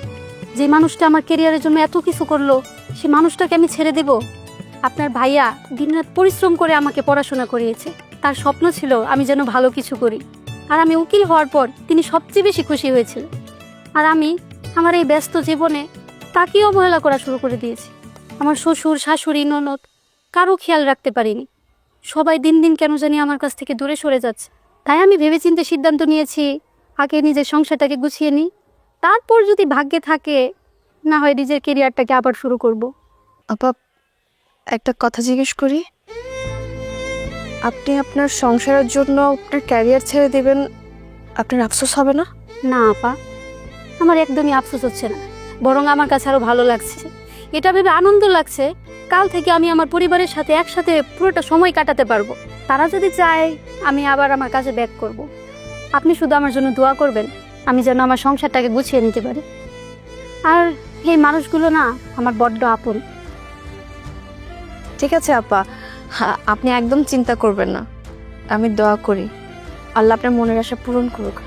যে মানুষটা আমার কেরিয়ারের জন্য এত কিছু করলো, সে মানুষটাকে আমি ছেড়ে দেব? আপনার ভাইয়া দিনরাত পরিশ্রম করে আমাকে পড়াশোনা করিয়েছে, তার স্বপ্ন ছিল আমি যেন ভালো কিছু করি, আর আমি উকিল হওয়ার পর তিনি সবচেয়ে বেশি খুশি হয়েছিল। আর আমি আমার এই ব্যস্ত জীবনে তাকেই অবহেলা করা শুরু করে দিয়েছি। আমার শ্বশুর, শাশুড়ি, ননদ কারো খেয়াল রাখতে পারিনি। সবাই দিন দিন কেন জানি আমার কাছ থেকে দূরে সরে যাচ্ছে। তাই আমি ভেবেচিন্তে সিদ্ধান্ত নিয়েছি, আগে নিজের সংসারটাকে গুছিয়ে নিই, তারপর যদি ভাগ্যে থাকে না হয় নিজের কেরিয়ারটাকে আবার শুরু করব। আপা, একটা কথা জিজ্ঞেস করি, আপনি আপনার সংসারের জন্য আপনার ক্যারিয়ার ছেড়ে দেবেন, আপনার আফসোস হবে না? না আপা, আমার একদমই আফসোস হচ্ছে না, বরং আমার কাছে আরো ভালো লাগছে। এটা ভেবে আনন্দ লাগছে, কাল থেকে আমি আমার পরিবারের সাথে একসাথে পুরোটা সময় কাটাতে পারবো। তারা যদি চায় আমি আবার আমার কাজে ব্যাক করব। আপনি শুধু আমার জন্য দোয়া করবেন, আমি যেন আমার সংসারটাকে গুছিয়ে নিতে পারি। আর এই মানুষগুলো না আমার বড্ড আপন। ঠিক আছে আপা, আপনি একদম চিন্তা করবেন না, আমি দোয়া করি আল্লাহ আপনার মনের আশা পূরণ করুক।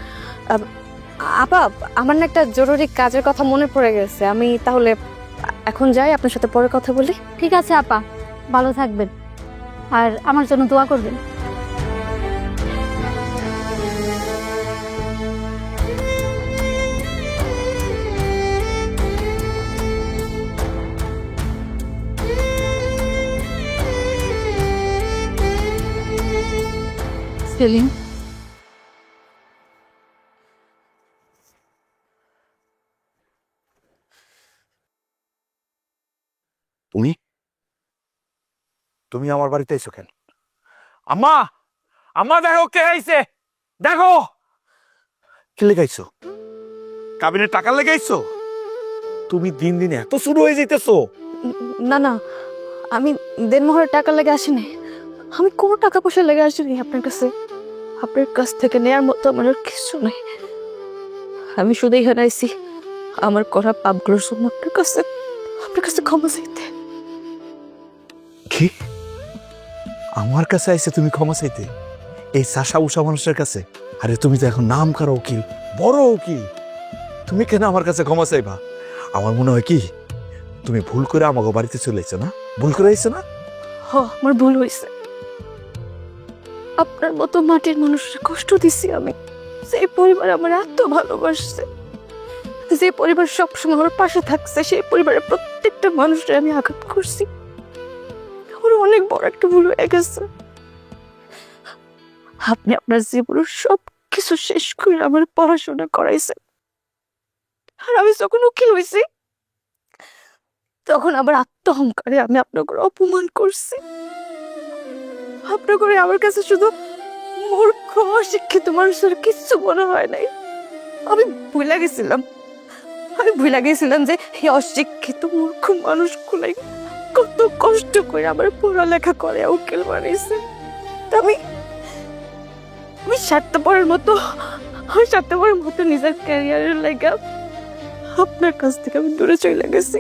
আপা, আমার না একটা জরুরি কাজের কথা মনে পড়ে গেছে, আমি তাহলে এখন যাই, আপনার সাথে পরে কথা বলি। ঠিক আছে আপা, ভালো থাকবেন আর আমার জন্য দোয়া করবেন। সেলিম, তুমি তুমি আমার বাড়িতে এসো কেন? আম্মা, আম্মা দেখো কে আইছে, দেখো। কি লেগাইছো? কাবিনের টাকা লেগাইছো? তুমি দিন দিন এত শুরু হয়ে যাইতেছো। না না, আমি দেনমোহরের টাকা লেগে আসিনি, আমি কোনো টাকা পয়সা লেগে আসিনি আপনার কাছে। আপনার কাছ থেকে নেয়ার মতো আমার আর কিছু নাই। আমি শুধু এখানে আইছি আমার করা পাপগুলোর জন্য আপনার কাছে ক্ষমা চাইতে। কি? আমার কাছে আইছে তুমি ক্ষমা চাইতে? এই চাষা উষা মানুষের কাছে? আরে তুমি তো এখন নাম করা উকিল, বড় উকিল, তুমি কেন আমার কাছে ক্ষমা চাইবা? আমার মনে হয় কি তুমি ভুল করে আমাকে বাড়িতে চলে এসো না? ভুল করে আইছো না? আমার ভুল হয়েছে, আপনার মতো মাটির মানুষের কষ্ট দিছি আমি। সেই পরিবার আমার এত ভালোবাসছে, যে পরিবার সবসময় আমার পাশে থাকছে, সেই পরিবারের প্রত্যেকটা মানুষের আমি আঘাত করছি। আমার অনেক বড় একটা ভুল হয়ে গেছে। আপনি আপনার জীবনের সব কিছু শেষ করে আমার পড়াশোনা করাইছেন, আর আমি যখন উকিল হয়েছি তখন আবার আত্মহংকারে আমি আপনার করে অপমান করছি। আপনার করে আমার কাছে শুধু মূর্খ অশিক্ষিত মানুষের কিচ্ছু মনে হয় নাই। আমি ভুলে গেছিলাম যে এই অশিক্ষিত মূর্খ মানুষগুলাই কত কষ্ট করে আমার পড়ালেখা করে উকিল বানাইছে। আমি স্বার্থপরের মতো নিজের ক্যারিয়ারের লাগা আপনার কাছ থেকে আমি দূরে চলে গেছি।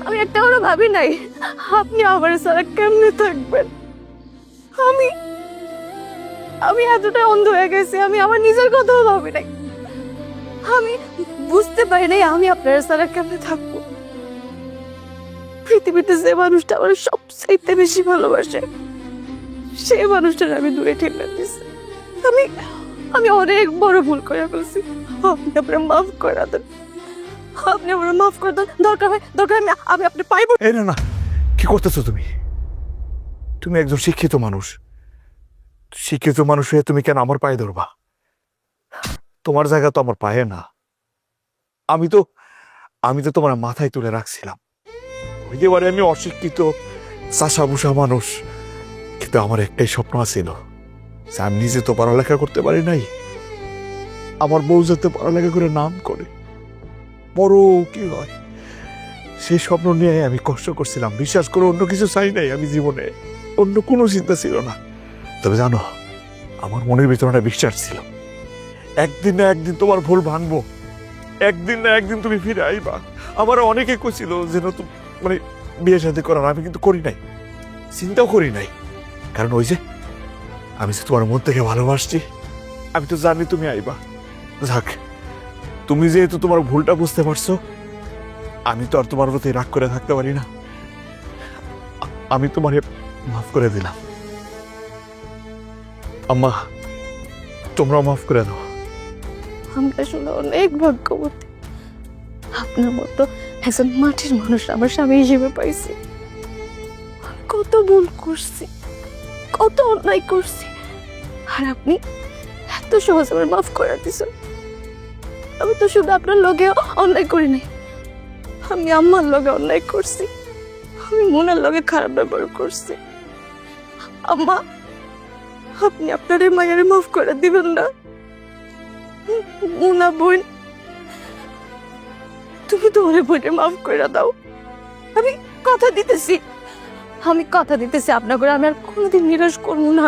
আমি একটা করে ভাবি নাই আপনি আমার ছাড়া কেমনে থাকবেন। আমি এতটা অন্ধ হয়ে গেছি, আমি আমার নিজের কথাও ভাবি নাই। আমি বুঝতে পারি নাই আমি আপনার ছাড়া কেমনে থাকবো। পৃথিবীতে যে মানুষটা আমার সবচাইতে বেশি ভালোবাসে, সেই মানুষটার আমি দূরে ঠেলে দিচ্ছি। আমি অনেক বড় ভুল করে ফেলছি, আপনি আপনার মাফ করে দেন। আপনি আমার মাফ করে দেন, দরকার হয় আমি আপনি পাইব। এই না না, কি করতেছো তুমি? তুমি একজন শিক্ষিত মানুষ, শিক্ষিত মানুষ হয়ে তুমি কেন আমার পায়ে ধরবা? তোমার জায়গা তো আমার পায়ে না। আমি তো তোমার মাথায় তুলে রাখছিলাম। হইতে পারে আমি অশিক্ষিত চাষা বুষা মানুষ, কিন্তু আমার একটাই স্বপ্ন ছিল যে আমি নিজে তো পড়ালেখা করতে পারি নাই, আমার বউ যাতে পড়ালেখা করে নাম করে বড় উকিল হয়, সেই স্বপ্ন নিয়ে আমি কষ্ট করছিলাম, বিশ্বাস করে অন্য কিছু চাই নাই আমি জীবনে, অন্য কোনো চিন্তা ছিল না। তবে জানো, আমার মনের ভিতরে একটা বিশ্বাস ছিল, একদিন না একদিন তোমার ভুল ভাঙবো, একদিন না একদিন তুমি ফিরে আইবা। আমার অনেকে কইছিল যেন তুমি মানে বিয়ে শাদী করার, আমি কিন্তু করি নাই, চিন্তাও করি নাই। কারণ ওই যে আমি যে তোমার মন থেকে ভালোবাসছি, আমি তো জানি তুমি আইবা। যাক, তুমি যেহেতু তোমার ভুলটা বুঝতে পারছো, আমি তো আর তোমার প্রতি রাগ করে থাকতে পারি না। আমি তোমারে মাফ করে দিলাম। আম্মা, তোমরাও মাফ করে দাও। আমি আসলে অনেক ভাগ্যবতী, আপনার মতো একজন মাটির মানুষ আমার স্বামী হিসেবে পাইছি। আমি কত ভুল করছি, কত অন্যায় করছি, আর আপনি এত সহজ আমার মাফ করে দিয়েছেন। আমি তো শুধু আপনার লগে অন্যায় করি নাই, আমি আম্মার লগে অন্যায় করছি, আমি মনের লগে খারাপ ব্যবহার করছি। আম্মা, আপনি আপনার এই মায়ের মাফ করে দিবেন না? মুনা বোন, তুমি তোমার বোনের মাফ করে দাও। আমি কথা দিতেছি, আমি কথা দিতেছি আপনার করে আমি আর কোনোদিন নিরাশ করবো না।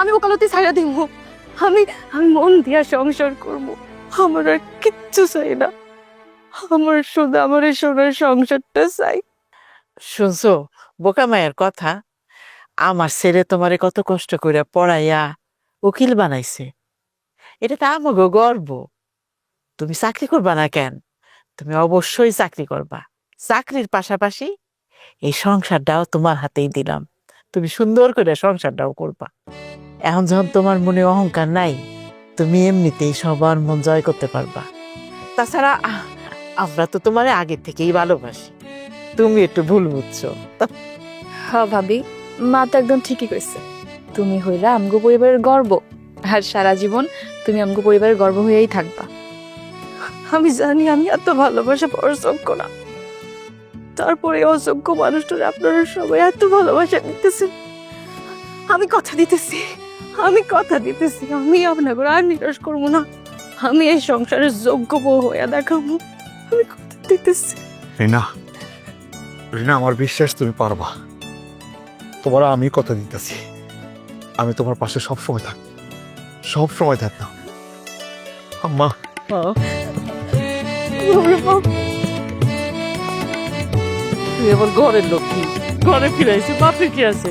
আমি ওকালতি ছাড়া দিব, আমি মন দিয়া সংসার করব। আমার আর কিচ্ছু চাই না, আমার শুধু আমার এই সোনার সংসারটা চাই। শুনছো বোকা মায়ের কথা? আমার ছেলে তোমারে কত কষ্ট করে পড়াইয়া উকিল বানাইছে, এটা তো আমাকে গর্ব। তুমি চাকরি করবা না কেন? তুমি অবশ্যই চাকরি করবা। চাকরির পাশাপাশি এই সংসারটাও তোমার হাতেই দিলাম, তুমি সুন্দর করে সংসারটাও করবা। এখন যখন তোমার মনে অহংকার নাই, তুমি এমনিতেই সবার মন জয় করতে পারবা। তাছাড়া আমরা তো তোমারে আগে থেকেই ভালোবাসি, তুমি একটু ভুল বুঝছো। হ্যাঁ ভাবি, মা তো একদম ঠিকই কইছে। তুমি হইলা আমগো পরিবারের গর্ব, আর সারা জীবন তুমি আমগো পরিবারের গর্ব হয়েই থাকবা। আমি জানি আমি এত ভালোবাসা পাওয়ার যোগ্য না, তারপরে অযোগ্য মানুষটার আপনারা সবাই এত ভালোবাসা দিতেছেন। আমি কথা দিতেছি, আমি আপনাকে আর নিরাশ করবো না। আমি এই সংসারের যোগ্য বউ হইয়া দেখাবো, আমি কথা দিতেছি। রিনা, রিনা, আমার বিশ্বাস তুমি পারবা। তোমার আমি কথা দিতেছি, আমি তোমার পাশে সবসময় থাকবো, সবসময় থাকতাম। আম্মা, তুই এবার ঘরের লক্ষ্মী, ঘরে ফিরাইছি, বাপের কি আছে?